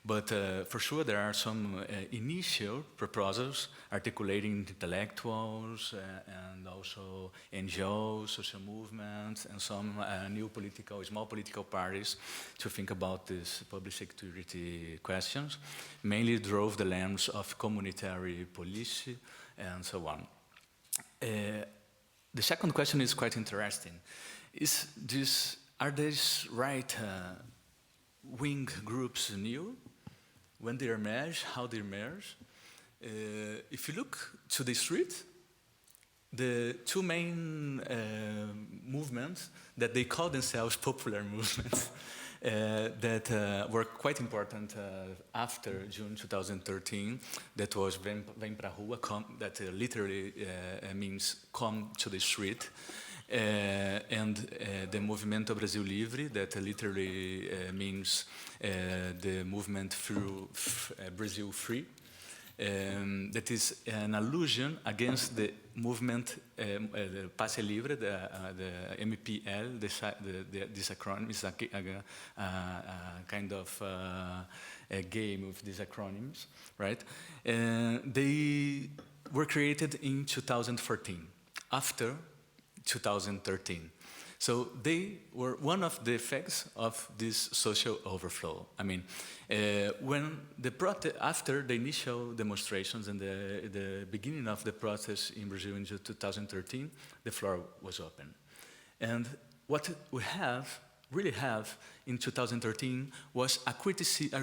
But for sure there are some initial proposals articulating intellectuals and also NGOs, social movements, and some small political parties to think about these public security questions. Mainly drove the lens of communitary policy and so on. The second question is quite interesting. Are these right-wing groups new? When they emerge, how they emerge? If you look to the street, the two main movements that they call themselves popular movements that were quite important after June 2013. That was Vem pra Rua, that literally means come to the street, and the Movimento Brasil Livre, that literally means the movement through Brazil Free. That is an allusion against the movement Passe Livre, the MPL. This acronym is a kind of a game of these acronyms, right? They were created in 2014, after 2013. So they were one of the effects of this social overflow. I mean, after the initial demonstrations and the beginning of the protest in Brazil in 2013, the floor was open. And what we really have in 2013 was a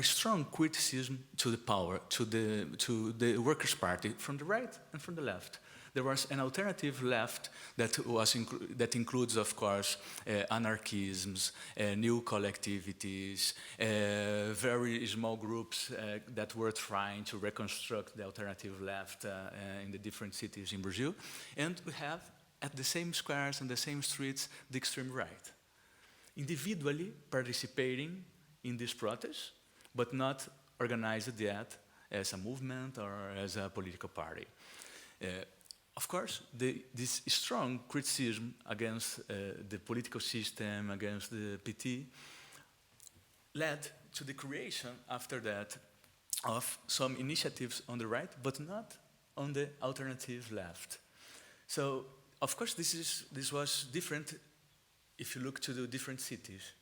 strong criticism to the power, to the Workers' Party from the right and from the left. There was an alternative left that includes, of course, anarchisms, new collectivities, very small groups that were trying to reconstruct the alternative left in the different cities in Brazil. And we have, at the same squares and the same streets, the extreme right, individually participating in this protest, but not organized yet as a movement or as a political party. of course, this strong criticism against the political system, against the PT, led to the creation after that of some initiatives on the right, but not on the alternative left. So, of course, this was different if you look to the different cities.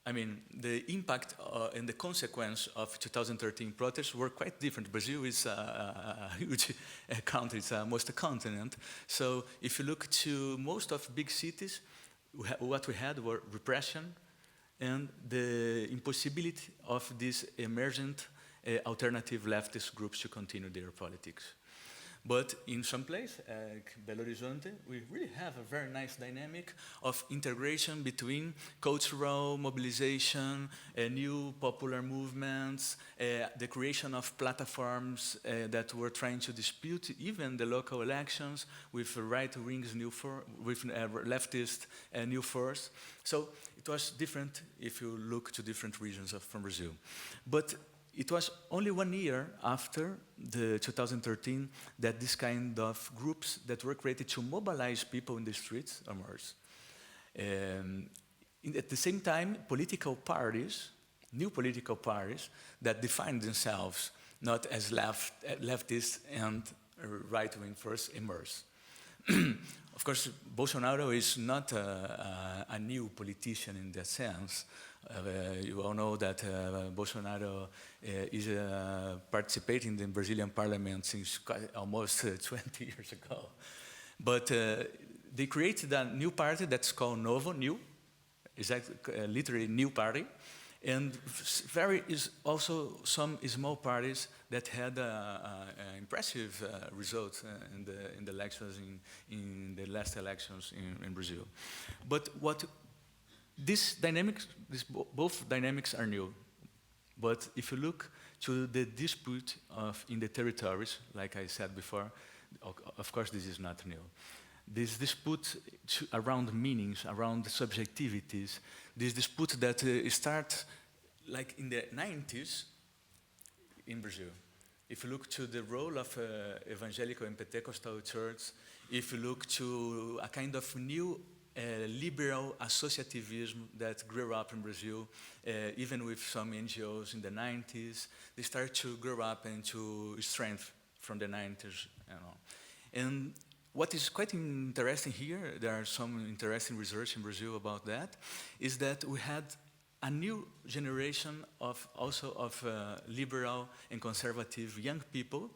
I mean, the impact and the consequence of 2013 protests were quite different. Brazil is a huge country, it's almost a continent. So if you look to most of big cities, what we had were repression and the impossibility of these emergent alternative leftist groups to continue their politics. But in some place, like Belo Horizonte, we really have a very nice dynamic of integration between cultural mobilization, new popular movements, the creation of platforms that were trying to dispute even the local elections with right-wing with leftist new force. So it was different if you look to different regions from Brazil. But it was only 1 year after the 2013 that this kind of groups that were created to mobilize people in the streets emerged. At the same time, political parties, new political parties that defined themselves not as leftist and right-wing force emerged. Of course, Bolsonaro is not a new politician in that sense. You all know that Bolsonaro is participating in the Brazilian parliament since almost 20 years ago. But they created a new party that's called Novo, new, exactly, literally new party. And is also some small parties that had impressive results in the elections in the last elections in Brazil. But what this dynamics, both dynamics are new. But if you look to the dispute in the territories, like I said before, of course this is not new. This dispute around meanings, around subjectivities, this dispute that starts like in the 90s in Brazil. If you look to the role of evangelical and Pentecostal church, if you look to a kind of new liberal associativism that grew up in Brazil, even with some NGOs in the 90s, they started to grow up into strength from the 90s. You know. And what is quite interesting here, there are some interesting research in Brazil about that, is that we had a new generation of liberal and conservative young people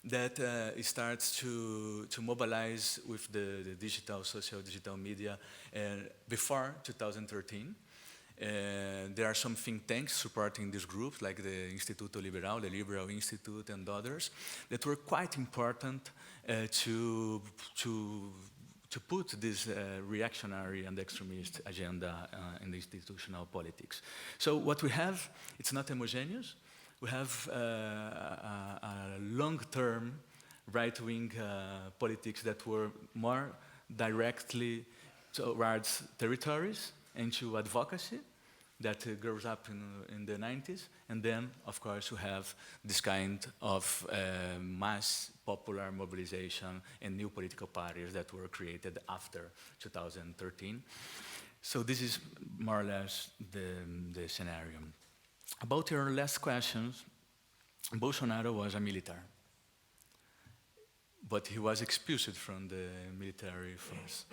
that starts to mobilize with the social digital media before 2013. There are some think tanks supporting this group, like the Instituto Liberal, the Liberal Institute, and others, that were quite important to put this reactionary and extremist agenda in the institutional politics. So what we have, it's not homogeneous. We have a long-term right-wing politics that were more directly towards territories and to advocacy that grows up in the 90s. And then, of course, we have this kind of mass popular mobilization and new political parties that were created after 2013. So this is more or less the scenario. About your last questions, Bolsonaro was a military, but he was expelled from the military force.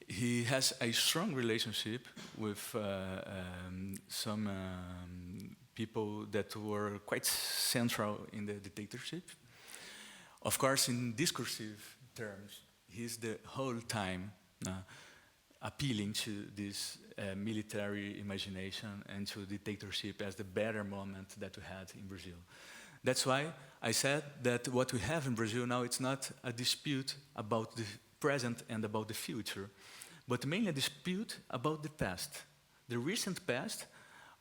He has a strong relationship with some people that were quite central in the dictatorship. Of course, in discursive terms, he's the whole time appealing to this military imagination and to dictatorship as the better moment that we had in Brazil. That's why I said that what we have in Brazil now, it's not a dispute about the present and about the future, but mainly a dispute about the past, the recent past,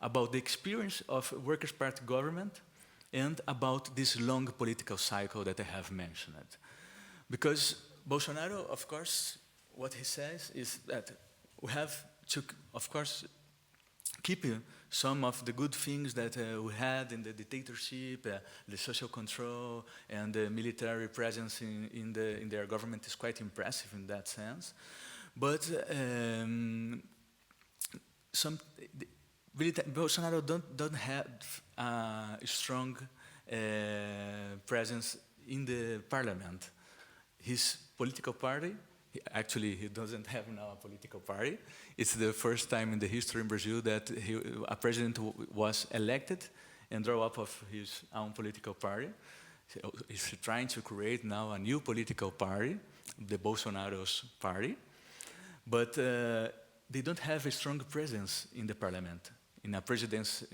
about the experience of Workers' Party government, and about this long political cycle that I have mentioned. Because Bolsonaro, of course, what he says is that we have to, of course, keep some of the good things that we had in the dictatorship, the social control, and the military presence in their government is quite impressive in that sense. But Bolsonaro don't have a strong presence in the parliament. His political party, he doesn't have now a political party. It's the first time in the history in Brazil that a president was elected and draw up of his own political party. So he's trying to create now a new political party, the Bolsonaro's party, but they don't have a strong presence in the parliament, in a presidency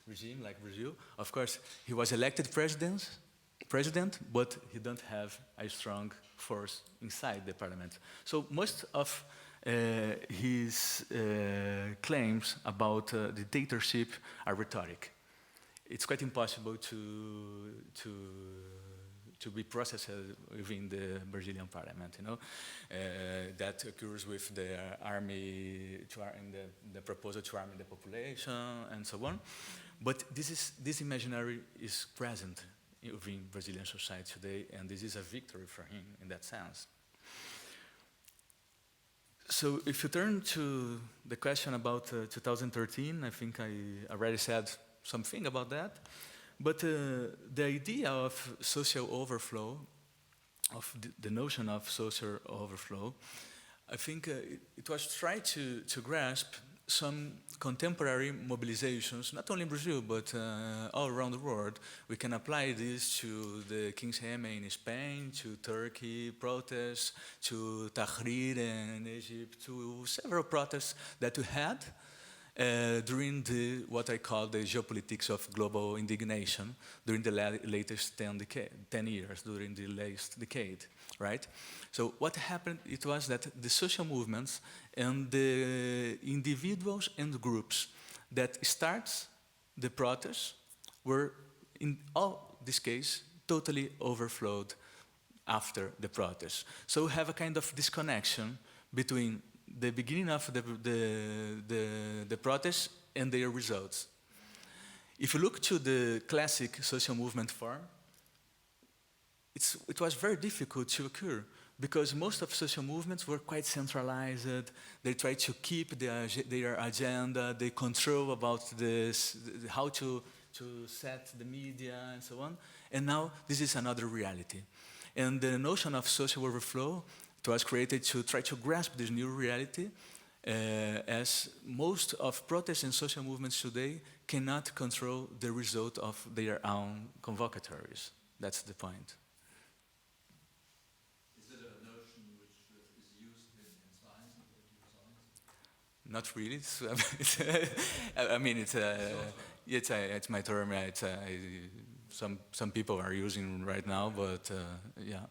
regime like Brazil. Of course, he was elected president, but he don't have a strong force inside the parliament. So most of his claims about dictatorship are rhetoric. It's quite impossible to be processed within the Brazilian parliament. You know, that occurs with the army, the proposal to arm the population, and so on. But this imaginary is present within Brazilian society today, and this is a victory for him in that sense. So if you turn to the question about 2013, I think I already said something about that. But the idea of social overflow, of the notion of social overflow, I think it was tried to grasp some contemporary mobilizations, not only in Brazil, but all around the world. We can apply this to the King's Heme in Spain, to Turkey protests, to Tahrir in Egypt, to several protests that we had during what I call the geopolitics of global indignation during the latest 10 years, during the last decade, right? So what happened, it was that the social movements and the individuals and groups that starts the protests were, in all this case, totally overflowed after the protests. So we have a kind of disconnection between the beginning of the protests and their results. If you look to the classic social movement form, it was very difficult to occur because most of social movements were quite centralized. They tried to keep their agenda, they control about this, how to set the media and so on. And now this is another reality. And the notion of social overflow, it was created to try to grasp this new reality, as most of protests and social movements today cannot control the result of their own convocatories. That's the point. Is it a notion which is used in science, in political science? Not really. I mean, it's my term. Some people are using right now, but yeah.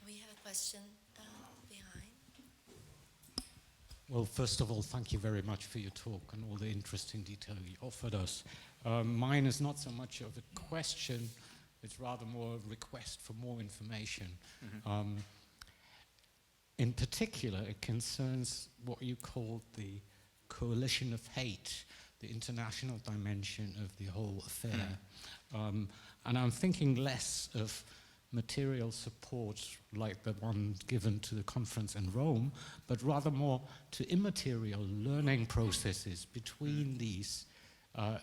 We have a question behind. Well, first of all, thank you very much for your talk and all the interesting detail you offered us. Mine is not so much of a question, it's rather more a request for more information. Mm-hmm. In particular, it concerns what you called the coalition of hate, the international dimension of the whole affair. Mm. And I'm thinking less of material support like the one given to the conference in Rome, but rather more to immaterial learning processes between these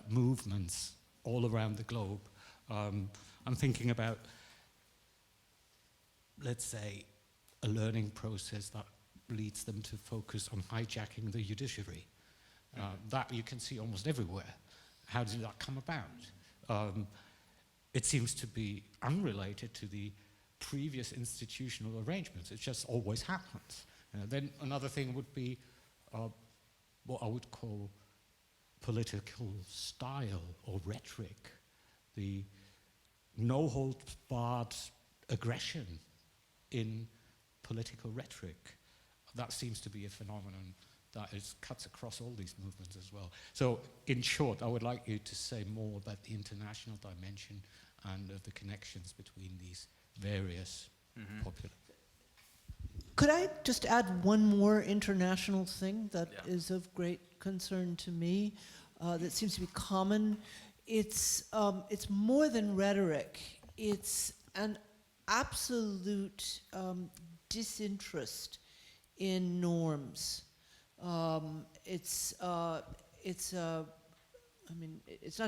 movements all around the globe. I'm thinking about, let's say, a learning process that leads them to focus on hijacking the judiciary. That you can see almost everywhere. How did that come about? It seems to be unrelated to the previous institutional arrangements. It just always happens. Then another thing would be what I would call political style or rhetoric, the no-holds-barred aggression in political rhetoric. That seems to be a phenomenon that cuts across all these movements as well. So, in short, I would like you to say more about the international dimension and of the connections between these various popular. Could I just add one more international thing that Yeah. is of great concern to me, that seems to be common? It's more than rhetoric. It's an absolute disinterest in norms. It's not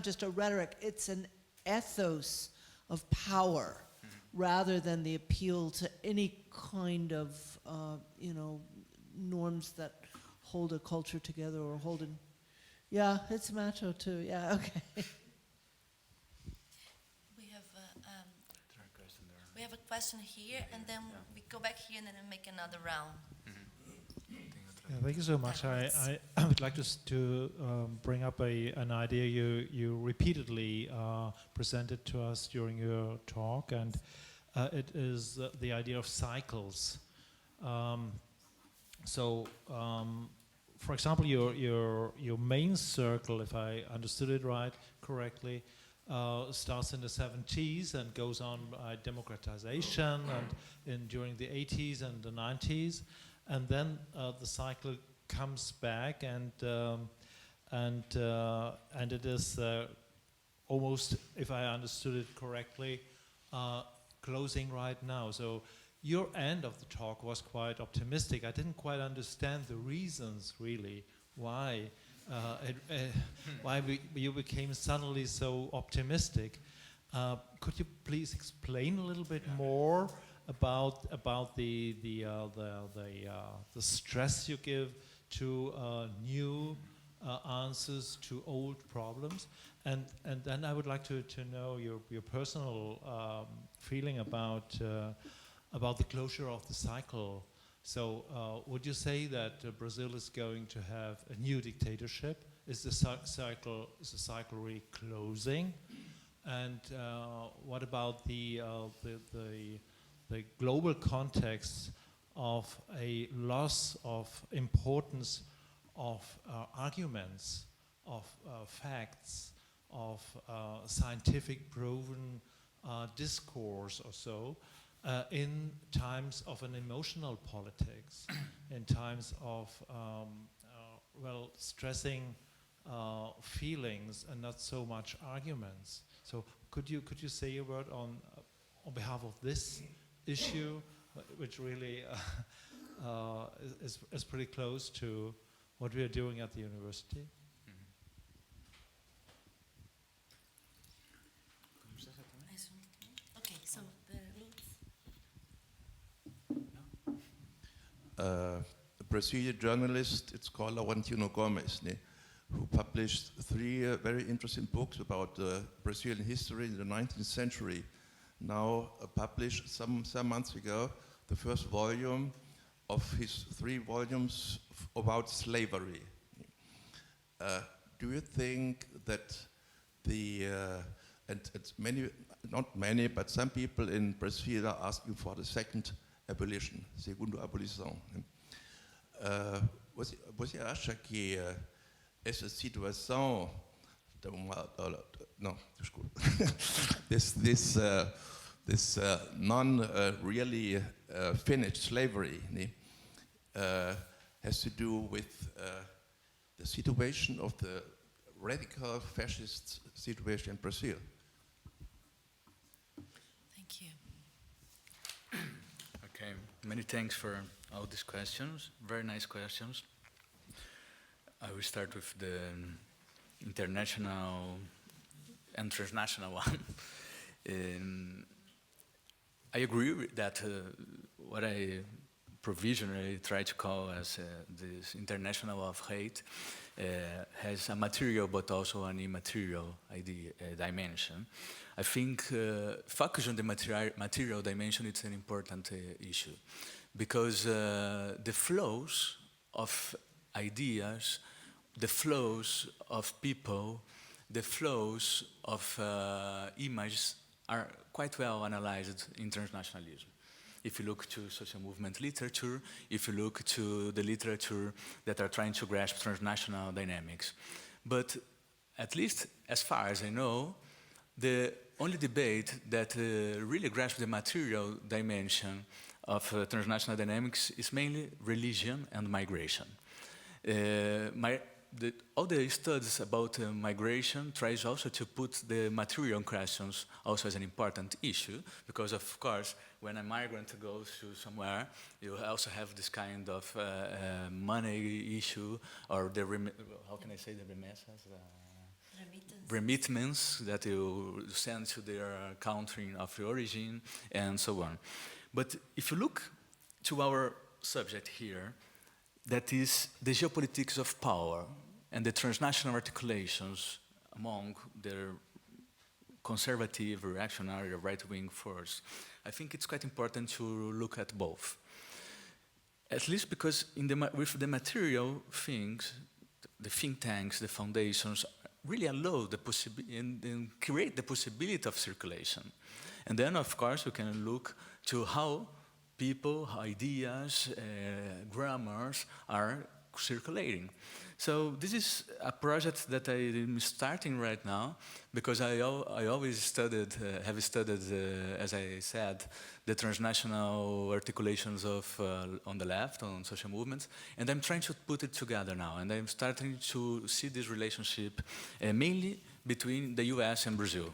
just a rhetoric, it's an ethos of power rather than the appeal to any kind of, norms that hold a culture together or hold an, yeah, it's macho too, yeah, okay. We have a question here, and then we go back here, and then we make another round. Yeah, thank you so much. I would like to bring up an idea you repeatedly presented to us during your talk, and it is the idea of cycles. For example, your main circle, if I understood it correctly, starts in the 70s and goes on by democratization and during the 80s and the 90s. And then the cycle comes back, and it is almost, if I understood it correctly, closing right now. So your end of the talk was quite optimistic. I didn't quite understand the reasons really why you became suddenly so optimistic. Could you please explain a little bit more about the stress you give to new answers to old problems, and then I would like to know your personal feeling about the closure of the cycle. So would you say that Brazil is going to have a new dictatorship? Is the cycle really closing? And what about the global context of a loss of importance of arguments, of facts, of scientific proven discourse or so, in times of an emotional politics, in times of stressing feelings and not so much arguments. So could you say a word on behalf of this issue, which really is pretty close to what we are doing at the university? Okay, so the a Brazilian journalist, it's called Laurentino Gomes, who published 3 very interesting books about Brazilian history in the 19th century. Now published some months ago the first volume of his 3 volumes about slavery. Do you think that and it's many, not many, but some people in Brazil are asking for the second abolition, segundo abolição. Você acha que essa situação, não, desculpa, this non-really finished slavery has to do with the situation of the radical fascist situation in Brazil? Thank you. Okay, many thanks for all these questions. Very nice questions. I will start with the international and transnational one. I agree with that what I provisionally try to call as this international of hate has a material but also an immaterial dimension. I think focus on the material dimension is an important issue, because the flows of ideas, the flows of people, the flows of images are quite well analyzed in transnationalism. If you look to social movement literature, if you look to the literature that are trying to grasp transnational dynamics. But at least as far as I know, the only debate that really grasps the material dimension of transnational dynamics is mainly religion and migration. All the studies about migration tries also to put the material questions also as an important issue, because of course, when a migrant goes to somewhere, you also have this kind of money issue, or the, how can I say, the remittances? Remittance that you send to their country of origin, and so on. But if you look to our subject here, that is the geopolitics of power and the transnational articulations among the conservative, reactionary, right-wing force, I think it's quite important to look at both. At least because with the material things, the think tanks, the foundations, really allow the possibility and create the possibility of circulation. And then, of course, you can look to how people, ideas, grammars are circulating. So this is a project that I am starting right now, because I always studied, have studied, as I said, the transnational articulations of on the left, on social movements, and I'm trying to put it together now, and I'm starting to see this relationship mainly between the US and Brazil,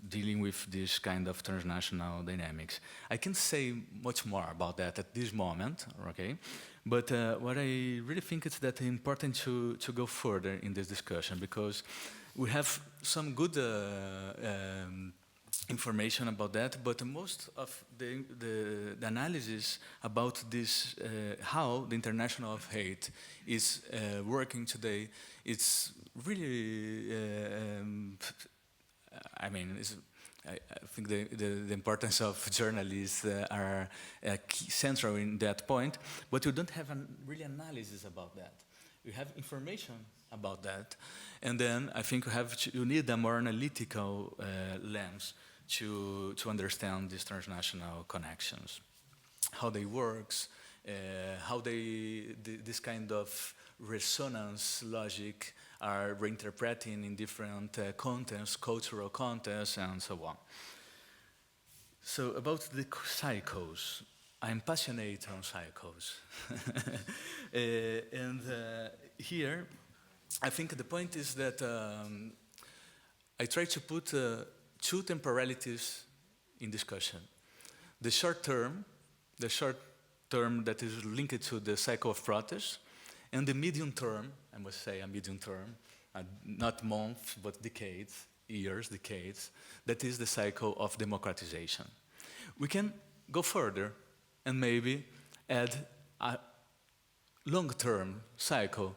dealing with this kind of transnational dynamics. I can't say much more about that at this moment, okay? But what I really think is that it's important to go further in this discussion, because we have some good information about that, but most of the analysis about this, how the international of hate is working today, it's really, I mean, I think the importance of journalists are central in that point, but you don't have really analysis about that. You have information about that, and then I think you need a more analytical lens to understand these transnational connections, how they work, how this kind of resonance logic are reinterpreting in different contexts, cultural contexts, and so on. So about the cycles, I'm passionate on cycles. And here, I think the point is that I try to put two temporalities in discussion. The short term that is linked to the cycle of protest, and the medium term, I must say a medium term, not months, but decades, years, decades, that is the cycle of democratization. We can go further and maybe add a long-term cycle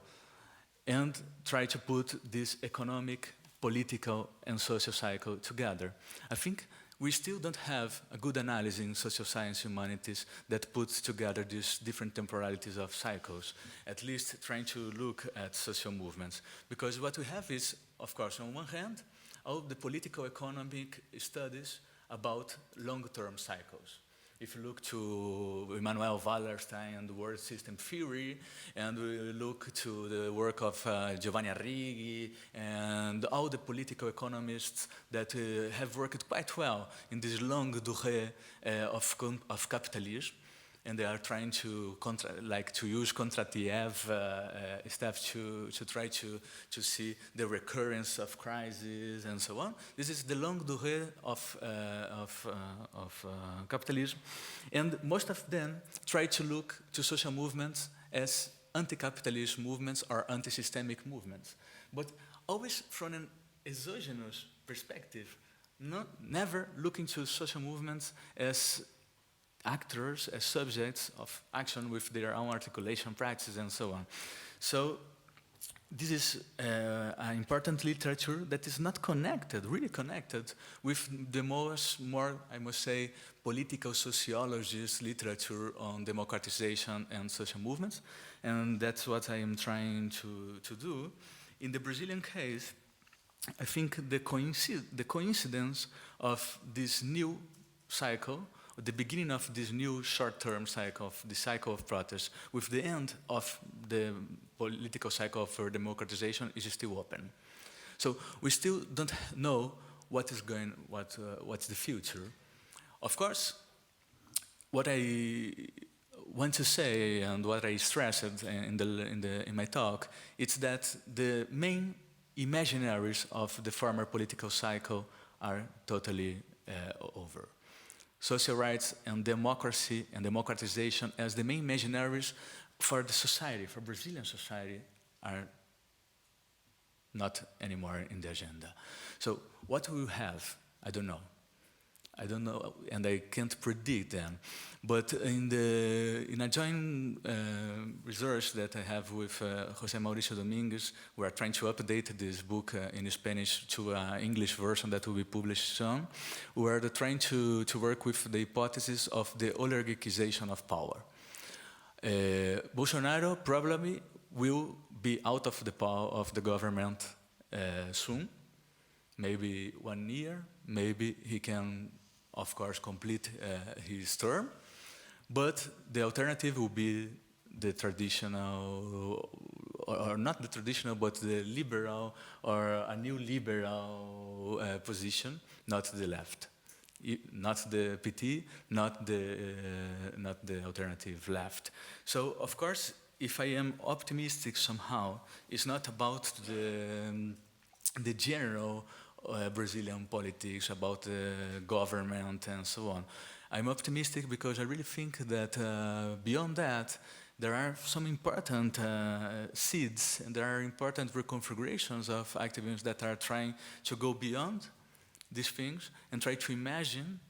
and try to put this economic, political, and social cycle together. I think we still don't have a good analysis in social science humanities that puts together these different temporalities of cycles, at least trying to look at social movements. Because what we have is, of course, on one hand, all the political economic studies about long-term cycles. If you look to Immanuel Wallerstein and the world system theory, and we look to the work of Giovanni Arrighi and all the political economists that have worked quite well in this longue durée of capitalism, and they are trying to use Kondratiev stuff to try to see the recurrence of crises and so on. This is the longue durée of capitalism, and most of them try to look to social movements as anti-capitalist movements or anti-systemic movements, but always from an exogenous perspective, never looking to social movements as actors, as subjects of action with their own articulation practices and so on. So this is an important literature that is not connected, really connected, with the more, I must say, political sociologist literature on democratization and social movements, and that's what I am trying to do. In the Brazilian case, I think the coincidence of this new cycle, the beginning of this new short-term cycle, of the cycle of protest, with the end of the political cycle for democratization is still open. So we still don't know what's the future. Of course, what I want to say and what I stressed in my talk, it's that the main imaginaries of the former political cycle are totally over. Social rights and democracy and democratization as the main imaginaries for the society, for Brazilian society, are not anymore in the agenda. So what we will have, I don't know. I don't know, and I can't predict them. But in a joint research that I have with José Mauricio Domingues, we are trying to update this book in Spanish to an English version that will be published soon. We are trying to work with the hypothesis of the oligarchization of power. Bolsonaro probably will be out of the power of the government soon, maybe 1 year, maybe he can, of course, complete his term, but the alternative will be the traditional, or not the traditional, but the liberal, or a new liberal position, not the left. Not the PT, not the alternative left. So, of course, if I am optimistic somehow, it's not about the general Brazilian politics, about the government and so on. I'm optimistic because I really think that beyond that, there are some important seeds and there are important reconfigurations of activism that are trying to go beyond these things and try to imagine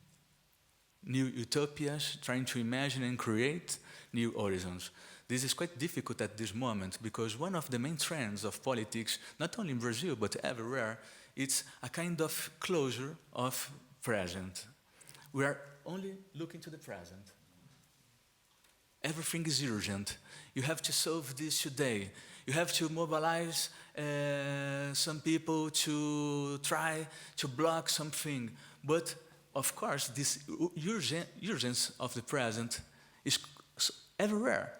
new utopias, trying to imagine and create new horizons. This is quite difficult at this moment because one of the main trends of politics, not only in Brazil but everywhere, it's a kind of closure of present. We are only looking to the present. Everything is urgent. You have to solve this today. You have to mobilize some people to try to block something. But, of course, this urgence of the present is everywhere.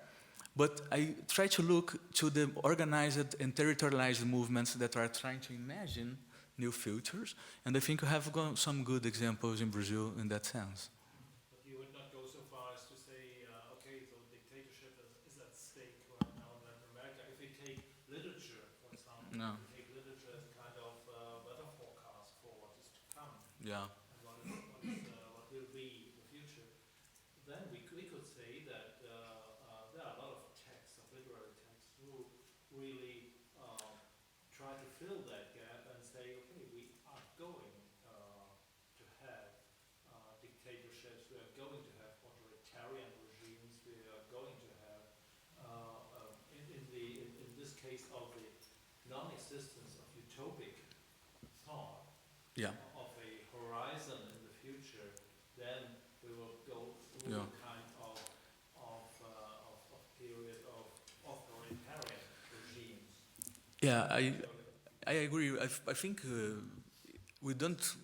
But I try to look to the organized and territorialized movements that are trying to imagine new futures, and I think we have some good examples in Brazil in that sense. But you would not go so far as to say, okay, so dictatorship is at stake right now in Latin America. If we take literature, for example, No. we take literature as a kind of weather forecast for what is to come. Yeah. And what will be the future. Then we could say that there are a lot of texts, of literary texts, who really try to fill that gap and say, okay, we are going to have dictatorships, we are going to have authoritarian regimes, we are going to have, in this case of the non-existence of utopic thought, Yeah. of a horizon in the future, then we will go through a kind of period of authoritarian regimes. Yeah, I agree. I think we don't.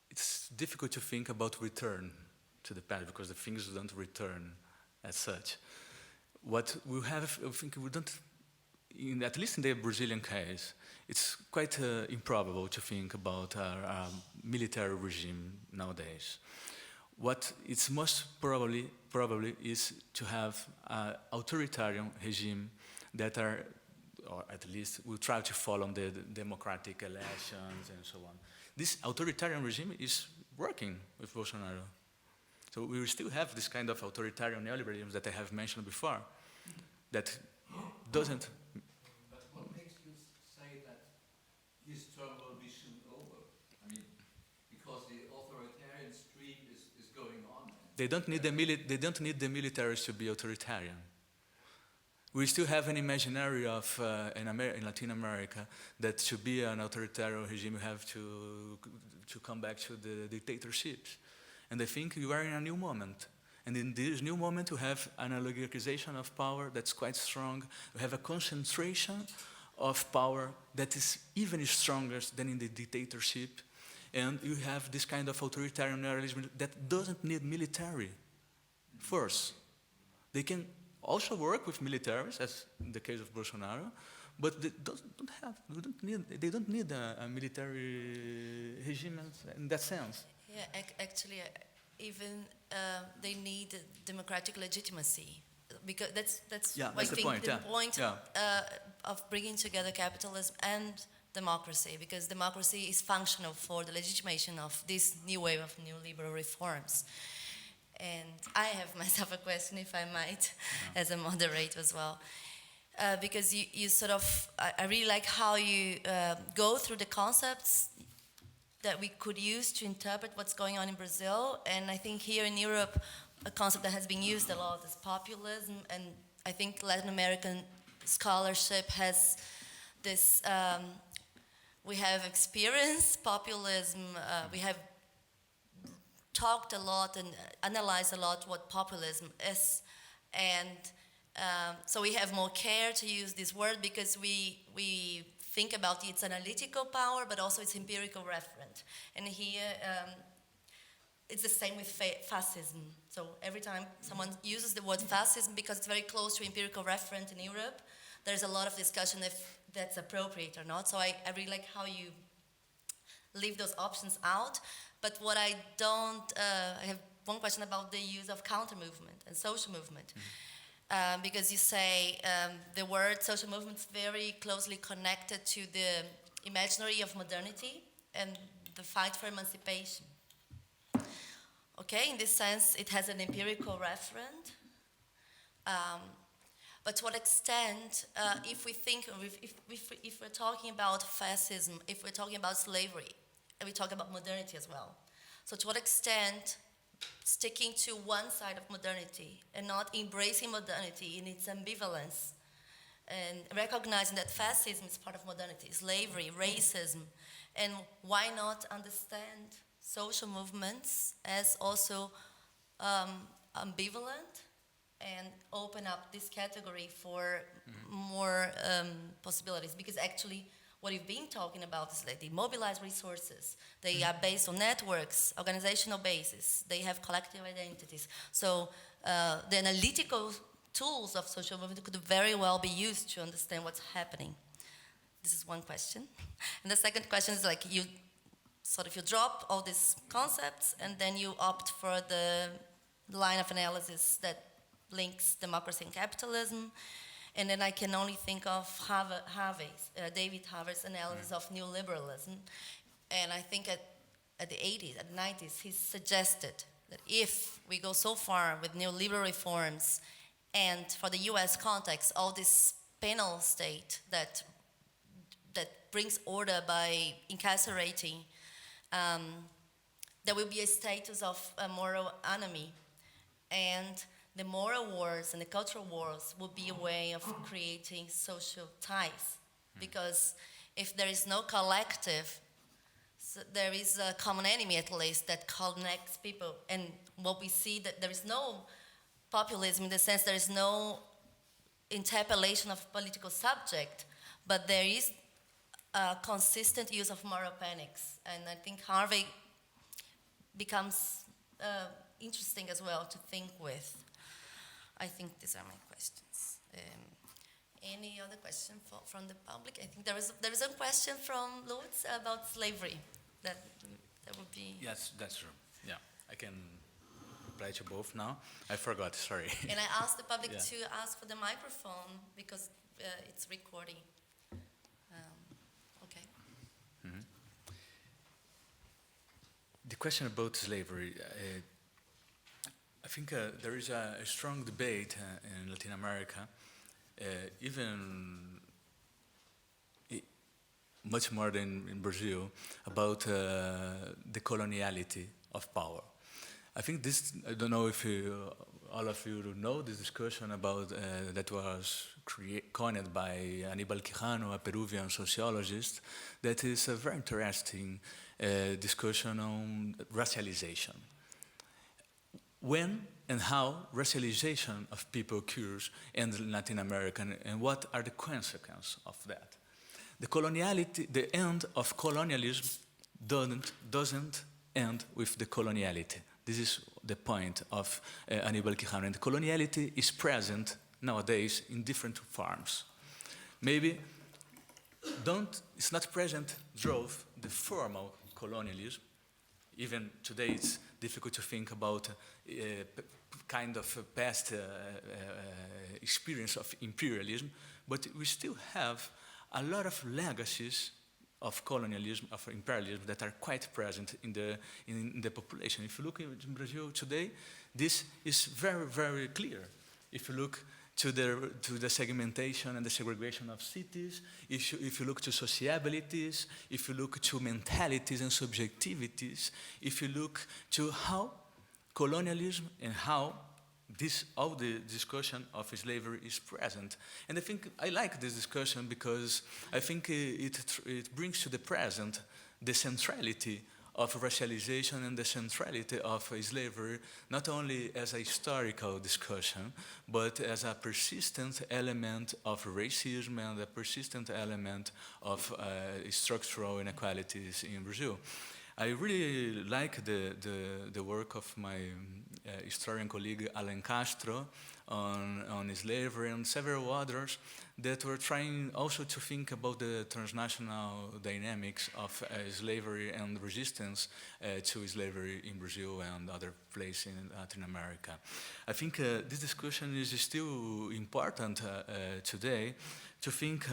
It's difficult to think about return to the past because the things don't return as such. What we have, I think we don't. At least in the Brazilian case, it's quite improbable to think about a military regime nowadays. What it's most probably is to have an authoritarian regime that are, or at least will try to follow the democratic elections and so on. This authoritarian regime is working with Bolsonaro. So we will still have this kind of authoritarian neoliberalism that I have mentioned before, that doesn't. But what makes you say that his term will be soon over? I mean, because the authoritarian stream is going on. They don't need the militaries to be authoritarian. We still have an imaginary of in Latin America that to be an authoritarian regime, you have to come back to the dictatorships. And I think you are in a new moment. And in this new moment, you have an oligarchization of power that's quite strong. You have a concentration of power that is even stronger than in the dictatorship. And you have this kind of authoritarian neoliberalism that doesn't need military force. They can also work with militaries, as in the case of Bolsonaro, but they don't need a military regime in that sense. Yeah, actually, even they need democratic legitimacy, because that's Yeah, I that's the think point, the yeah. point Yeah. of bringing together capitalism and democracy, because democracy is functional for the legitimation of this new wave of neoliberal reforms. And I have myself a question, if I might, as a moderator as well. Because you sort of, I really like how you go through the concepts that we could use to interpret what's going on in Brazil. And I think here in Europe, a concept that has been used a lot is populism. And I think Latin American scholarship has this, we have experienced populism, we have talked a lot and analyzed a lot what populism is. And so we have more care to use this word because we think about its analytical power, but also its empirical referent. And here, it's the same with fascism. So every time someone uses the word fascism, because it's very close to empirical referent in Europe, there's a lot of discussion if that's appropriate or not. So I really like how you leave those options out. But what I don't, I have one question about the use of counter-movement and social movement. Because you say the word social movement is very closely connected to the imaginary of modernity and the fight for emancipation. Okay, in this sense, it has an empirical referent. But to what extent, if we think, if we're talking about fascism, if we're talking about slavery, and we talk about modernity as well. So to what extent sticking to one side of modernity and not embracing modernity in its ambivalence and recognizing that fascism is part of modernity, slavery, racism, and why not understand social movements as also ambivalent and open up this category for more possibilities, because actually what you've been talking about is that they mobilize resources. They are based on networks, organizational basis. They have collective identities. So the analytical tools of social movement could very well be used to understand what's happening. This is one question. And the second question is like you drop all these concepts and then you opt for the line of analysis that links democracy and capitalism. And then I can only think of David Harvey's analysis of neoliberalism. And I think at the 80s, at the 90s, he suggested that if we go so far with neoliberal reforms and for the US context, all this penal state that brings order by incarcerating, there will be a status of a moral enemy. And the moral wars and the cultural wars will be a way of creating social ties. Because if there is no collective, so there is a common enemy at least that connects people. And what we see that there is no populism in the sense there is no interpellation of political subject, but there is a consistent use of moral panics. And I think Harvey becomes interesting as well to think with. I think these are my questions. Any other question from the public? I think there is a question from Lutz about slavery. That would be. Yes, that's true. Yeah, I can reply to both now. I forgot, sorry. And I asked the public to ask for the microphone because it's recording. Okay. Mm-hmm. The question about slavery. I think there is a strong debate in Latin America, even much more than in Brazil, about the coloniality of power. I think this, I don't know if all of you know this discussion about that was coined by Aníbal Quijano, a Peruvian sociologist, that is a very interesting discussion on racialization. When and how racialization of people occurs in Latin America, and what are the consequences of that? The coloniality, the end of colonialism doesn't end with the coloniality. This is the point of Aníbal Quijano. And the coloniality is present nowadays in different forms. Maybe it's not present drove the formal colonialism, even today it's difficult to think about kind of a past experience of imperialism, but we still have a lot of legacies of colonialism, of imperialism, that are quite present in the population. If you look in Brazil today, this is very, very clear. If you look to the segmentation and the segregation of cities, if you look to sociabilities, if you look to mentalities and subjectivities, if you look to how colonialism and how all the discussion of slavery is present. And I think I like this discussion because I think it brings to the present the centrality of racialization and the centrality of slavery, not only as a historical discussion, but as a persistent element of racism and a persistent element of structural inequalities in Brazil. I really like the work of my historian colleague Alan Castro on slavery and several others that were trying also to think about the transnational dynamics of slavery and resistance to slavery in Brazil and other places in Latin America. I think this discussion is still important today to think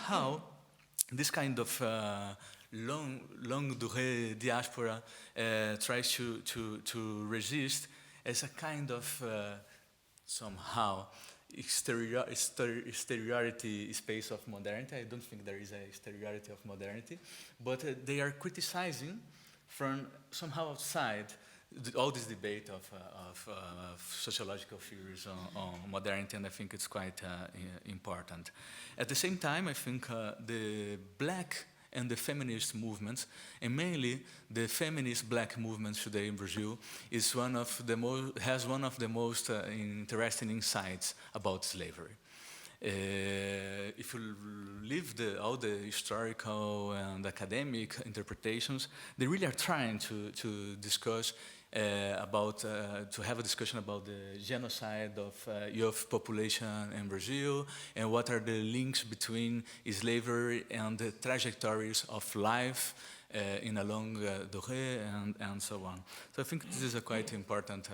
how this kind of longue durée diaspora tries to resist as a kind of somehow exteriority space of modernity. I don't think there is a exteriority of modernity, but they are criticizing from somehow outside all this debate of sociological theories on modernity, and I think it's quite important. At the same time, I think the black and the feminist movements, and mainly the feminist black movement today in Brazil, has one of the most interesting insights about slavery. If you leave all the historical and academic interpretations, they really are trying to discuss to have a discussion about the genocide of youth population in Brazil, and what are the links between slavery and the trajectories of life in a long durée, and so on. So I think this is a quite important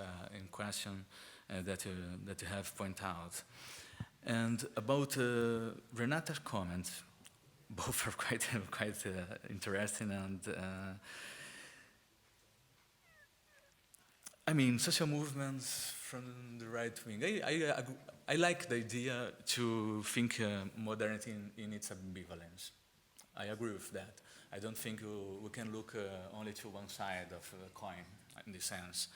question that you have pointed out. And about Renata's comments, both are quite interesting, and I mean, social movements from the right wing. I like the idea to think modernity in its ambivalence. I agree with that. I don't think we can look only to one side of a coin in this sense.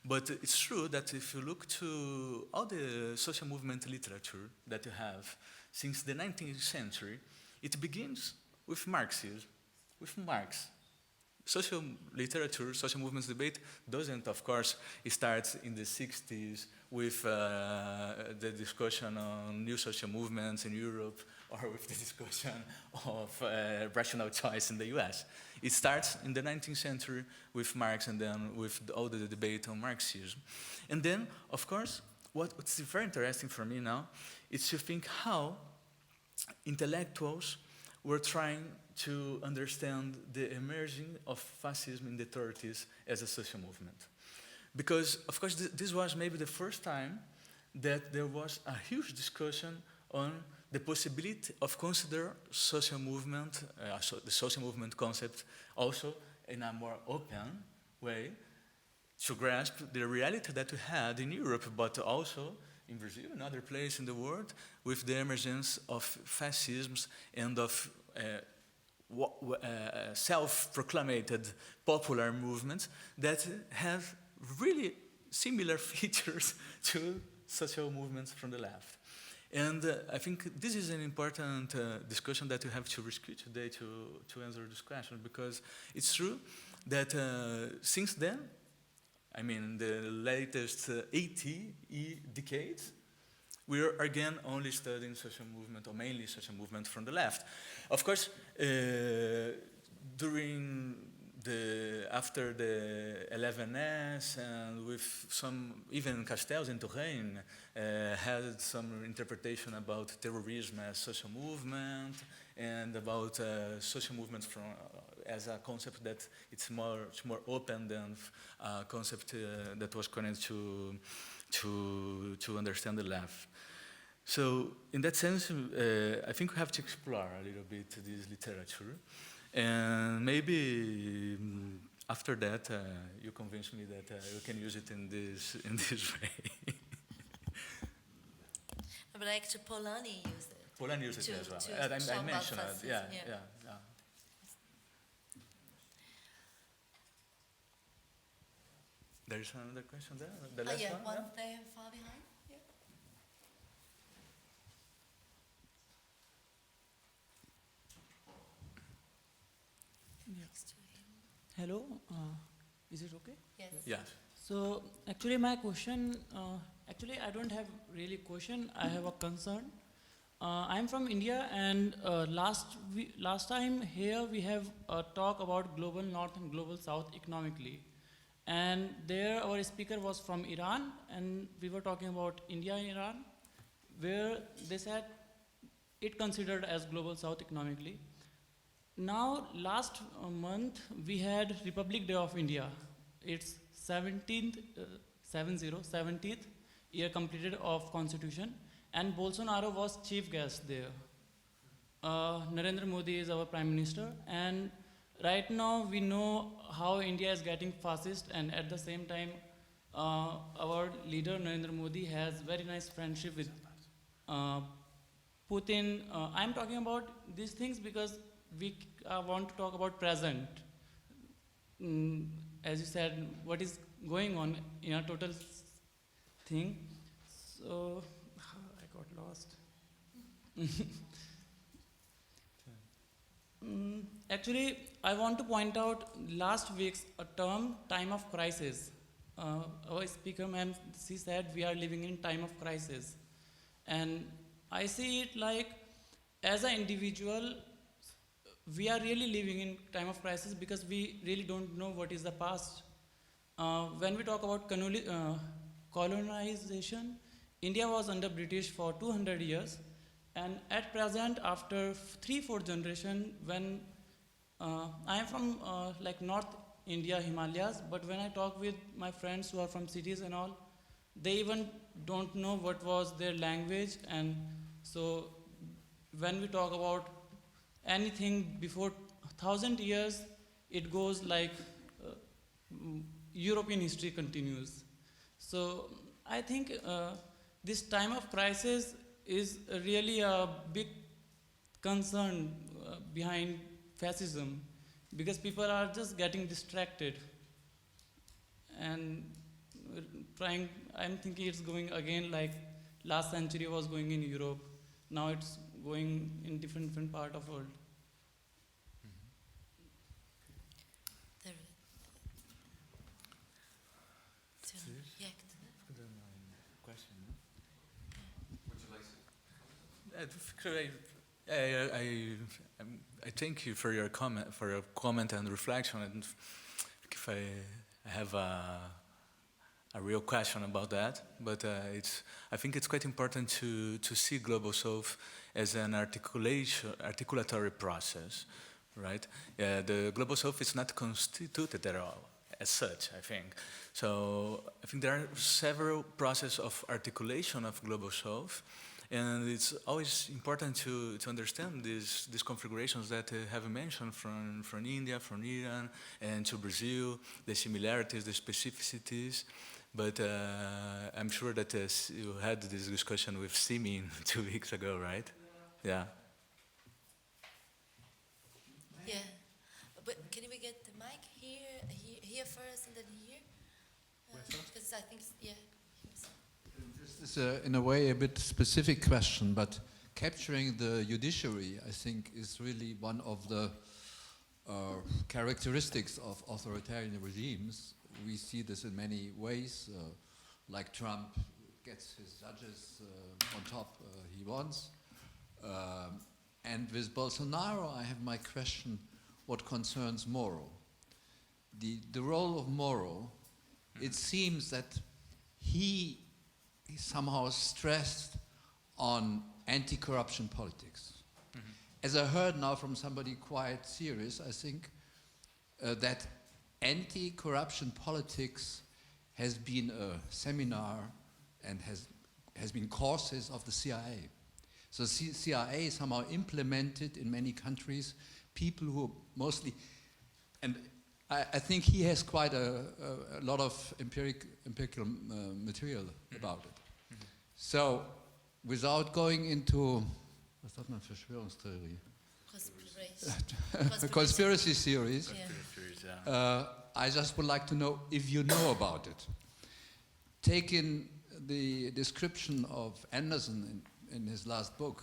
But it's true that if you look to all the social movement literature that you have since the 19th century, it begins with Marxism, with Marx. Social literature, social movements debate doesn't, of course, start in the 60s with the discussion on new social movements in Europe, or with the discussion of rational choice in the US. It starts in the 19th century with Marx, and then with all the debate on Marxism. And then, of course, what's very interesting for me now is to think how intellectuals were trying to understand the emerging of fascism in the 30s as a social movement. Because, of course, this was maybe the first time that there was a huge discussion on the possibility of consider social movement, the social movement concept, also in a more open way to grasp the reality that we had in Europe, but also in Brazil and other places in the world, with the emergence of fascisms and of self-proclaimed popular movements that have really similar features to social movements from the left. And I think this is an important discussion that we have to rescue today to answer this question, because it's true that since then, I mean, the latest 80 decades, we are again only studying social movement, or mainly social movement from the left. Of course, after the 11S, and with some, even Castells and Touraine had some interpretation about terrorism as social movement, and about social movements as a concept that it's much more open than a concept that was connected to understand the left. So in that sense, I think we have to explore a little bit this literature, and maybe after that you convince me that we can use it in this way. But actually Polanyi used it. Polanyi used it as well. to I talk about mentioned it. fascism, Yeah. There is another question there. The last yeah, one. one there far behind. Yeah. Next to him. Hello, is it okay? Yes. Yes. So actually my question, actually I don't have really question, I have a concern. I'm from India, and last time here we have a talk about global north and global south economically. And there our speaker was from Iran, and we were talking about India and Iran, where they said it considered as global south economically. Now, last month, we had Republic Day of India. It's 17th year completed of Constitution, and Bolsonaro was chief guest there. Narendra Modi is our Prime Minister, and right now we know how India is getting fascist, and at the same time, our leader Narendra Modi has very nice friendship with Putin. I'm talking about these things because we want to talk about present. As you said, what is going on in a total thing. So I got lost. Actually, I want to point out last week's term, time of crisis. Our speaker, ma'am, she said we are living in time of crisis. And I see it like, as an individual, we are really living in time of crisis because we really don't know what is the past. When we talk about colonization, India was under British for 200 years. And at present, after 3-4 generation, when I am from like North India, Himalayas, but when I talk with my friends who are from cities and all, they even don't know what was their language. And so when we talk about anything before 1,000 years, it goes like European history continues. So I think this time of crisis is really a big concern behind fascism, because people are just getting distracted and trying. I'm thinking it's going again like last century was going in Europe. Now it's going in different part of world. There. Question. Would you like to? I thank you for your comment and reflection. And if I have a real question about that, but I think it's quite important to see Global South as an articulatory process, right? The Global South is not constituted at all as such, I think. So I think there are several processes of articulation of Global South, and it's always important to understand these configurations that have mentioned from India, from Iran, and to Brazil, the similarities, the specificities. But I'm sure that you had this discussion with Simi 2 weeks ago, right? Yeah. Yeah. But can we get the mic here first and then here? Because I think, yeah. This is, in a way, a bit specific question, but capturing the judiciary, I think, is really one of the characteristics of authoritarian regimes. We see this in many ways, like Trump gets his judges on top he wants. And with Bolsonaro, I have my question, what concerns Moro? The role of Moro, it seems that he somehow stressed on anti-corruption politics. As I heard now from somebody quite serious, I think that anti-corruption politics has been a seminar and has been courses of the CIA. So CIA somehow implemented in many countries people who mostly, and I think he has quite a lot of empirical material about it. So without going into, was das eine Verschwörungstheorie? Conspiracy theories. Yeah. I just would like to know if you know about it. Taking the description of Anderson in his last book,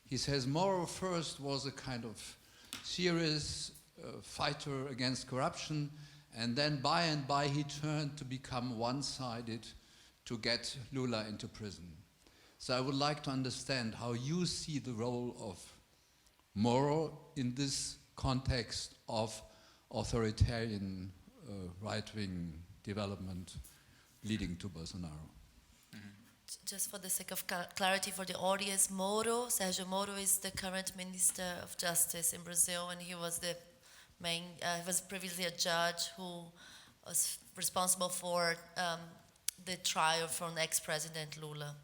he says Moro first was a kind of serious fighter against corruption, and then by and by he turned to become one-sided to get Lula into prison. So I would like to understand how you see the role of Moro in this context of authoritarian right-wing development leading to Bolsonaro. Just for the sake of clarity for the audience, Sérgio Moro is the current Minister of Justice in Brazil, and he was the main, he was previously a judge who was responsible for the trial for ex-President Lula.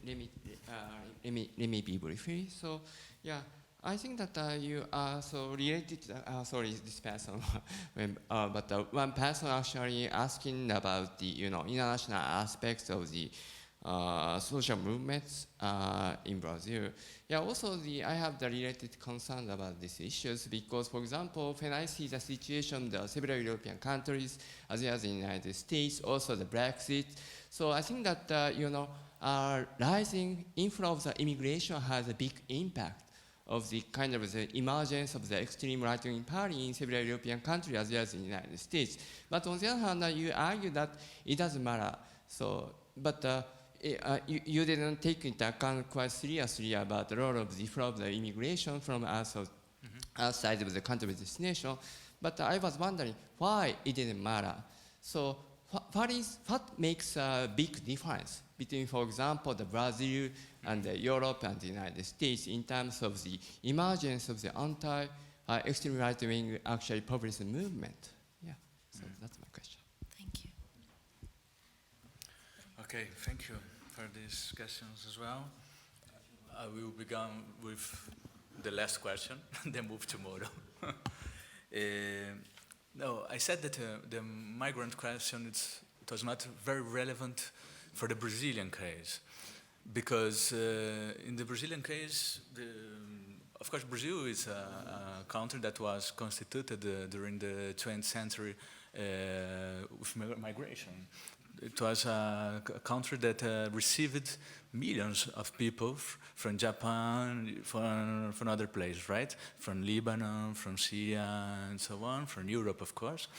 Let me be brief. So, yeah, I think that you are so related. Sorry, this person. But one person actually asking about the international aspects of the social movements in Brazil. Yeah, also I have the related concerns about these issues because, for example, when I see the situation, the several European countries, as well as the United States, also the Brexit. So I think that rising inflow of the immigration has a big impact of the kind of the emergence of the extreme right-wing party in several European countries as well as in the United States. But on the other hand, you argue that it doesn't matter. So, but you didn't take into account quite seriously about the role of the flow of the immigration from outside of the country of destination. But I was wondering why it didn't matter. So what makes a big difference between, for example, the Brazil and the Europe and the United States in terms of the emergence of the anti-extreme right-wing actually populism movement? Yeah, so that's my question. Thank you. Okay, thank you for these questions as well. I will begin with the last question, then move to Moro. No, I said that the migrant question it was not very relevant for the Brazilian case, because in the Brazilian case, of course, Brazil is a country that was constituted during the 20th century with migration. It was a country that received millions of people from Japan, from other places, right? From Lebanon, from Syria, and so on, from Europe, of course.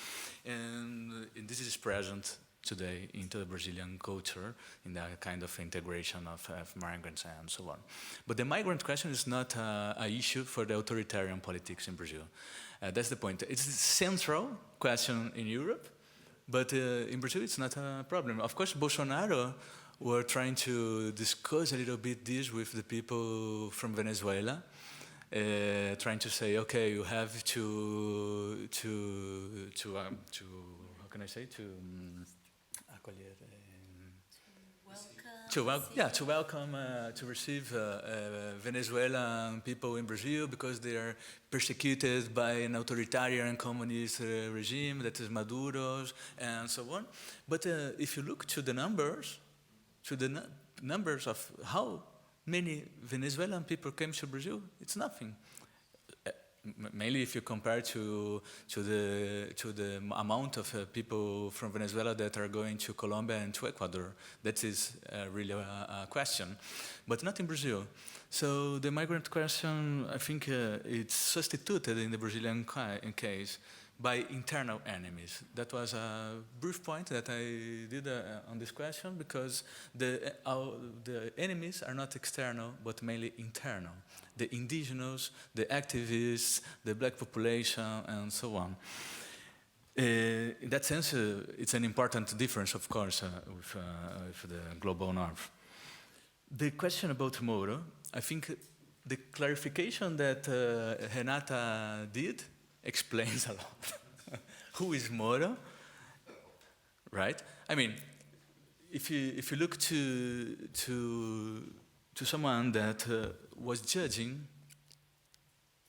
And this is present today into the Brazilian culture in that kind of integration of migrants and so on. But the migrant question is not an issue for the authoritarian politics in Brazil. That's the point. It's a central question in Europe, but in Brazil it's not a problem. Of course, Bolsonaro were trying to discuss a little bit this with the people from Venezuela, trying to say, okay, you have to how can I say, to receive Venezuelan people in Brazil because they are persecuted by an authoritarian communist regime that is Maduro's and so on. But if you look to the numbers, of how many Venezuelan people came to Brazil, it's nothing. Mainly if you compare to the amount of people from Venezuela that are going to Colombia and to Ecuador. That is really a question, but not in Brazil. So the migrant question, I think it's substituted in the Brazilian case by internal enemies. That was a brief point that I did on this question, because the enemies are not external, but mainly internal. The indigenous, the activists, the black population, and so on. In that sense, it's an important difference, of course, with the global north. The question about Moro, I think the clarification that Renata did explains a lot. Who is Moro, right? I mean, if you look to someone that was judging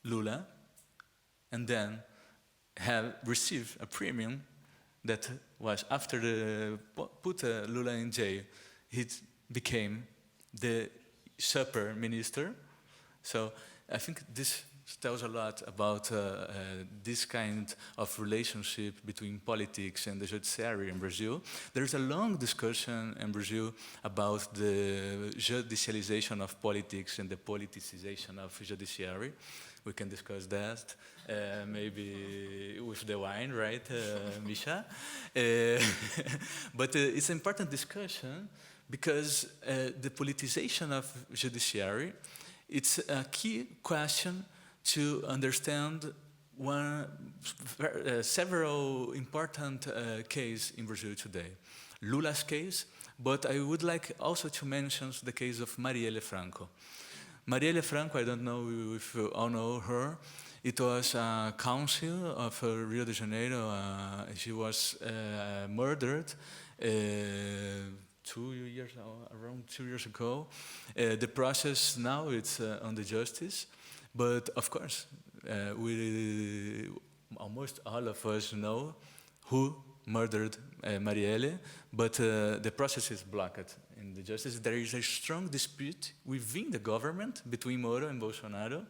Lula and then have received a premium that was after the put Lula in jail, he became the super minister. So I think this tells a lot about this kind of relationship between politics and the judiciary in Brazil. There's a long discussion in Brazil about the judicialization of politics and the politicization of judiciary. We can discuss that, maybe with the wine, right, Misha? But it's an important discussion because the politicization of judiciary, it's a key question to understand several important cases in Brazil today. Lula's case, but I would like also to mention the case of Marielle Franco. Marielle Franco, I don't know if you all know her. It was a council of Rio de Janeiro. She was murdered around 2 years ago. The process now it's on the justice, but of course, almost all of us know who murdered Marielle, but the process is blocked in the justice. There is a strong dispute within the government between Moro and Bolsonaro,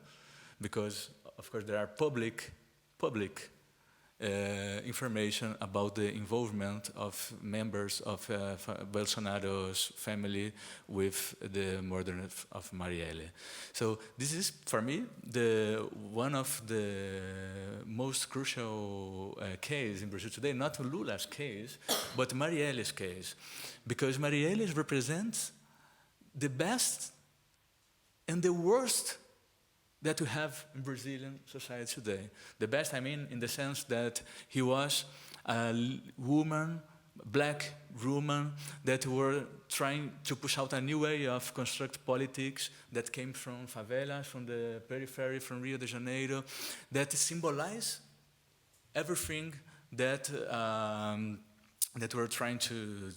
because of course there are public information about the involvement of members of Bolsonaro's family with the murder of Marielle. So this is, for me, one of the most crucial cases in Brazil today, not Lula's case, but Marielle's case, because Marielle represents the best and the worst that we have in Brazilian society today. The best, I mean, in the sense that he was a woman, black woman, that were trying to push out a new way of construct politics that came from favelas, from the periphery, from Rio de Janeiro, that symbolize everything that that we're trying to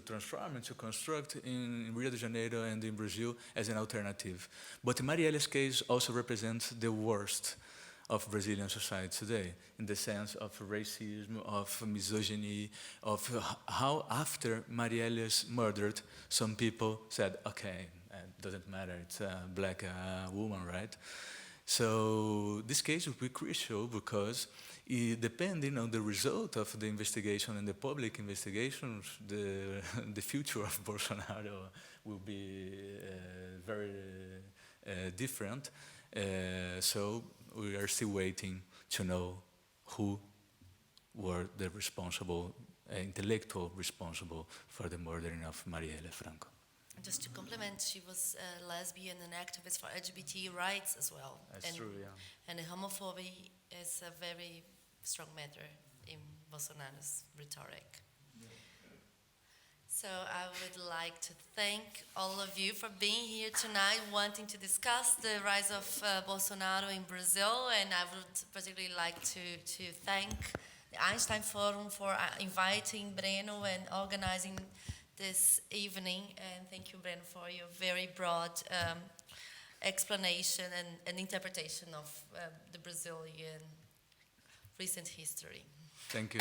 transform and to construct in Rio de Janeiro and in Brazil as an alternative. But Marielle's case also represents the worst of Brazilian society today, in the sense of racism, of misogyny, of how after Marielle's murdered, some people said, okay, it doesn't matter, it's a black woman, right? So this case will be crucial because depending on the result of the investigation and the public investigations, the future of Bolsonaro will be very different. So we are still waiting to know who were the responsible, intellectual responsible for the murdering of Marielle Franco. Just to complement, she was a lesbian and activist for LGBT rights as well. That's true, yeah. And homophobia is a very strong matter in Bolsonaro's rhetoric. Yeah. So I would like to thank all of you for being here tonight, wanting to discuss the rise of Bolsonaro in Brazil, and I would particularly like to thank the Einstein Forum for inviting Breno and organizing this evening, and thank you, Breno, for your very broad explanation and interpretation of the Brazilian recent history. Thank you.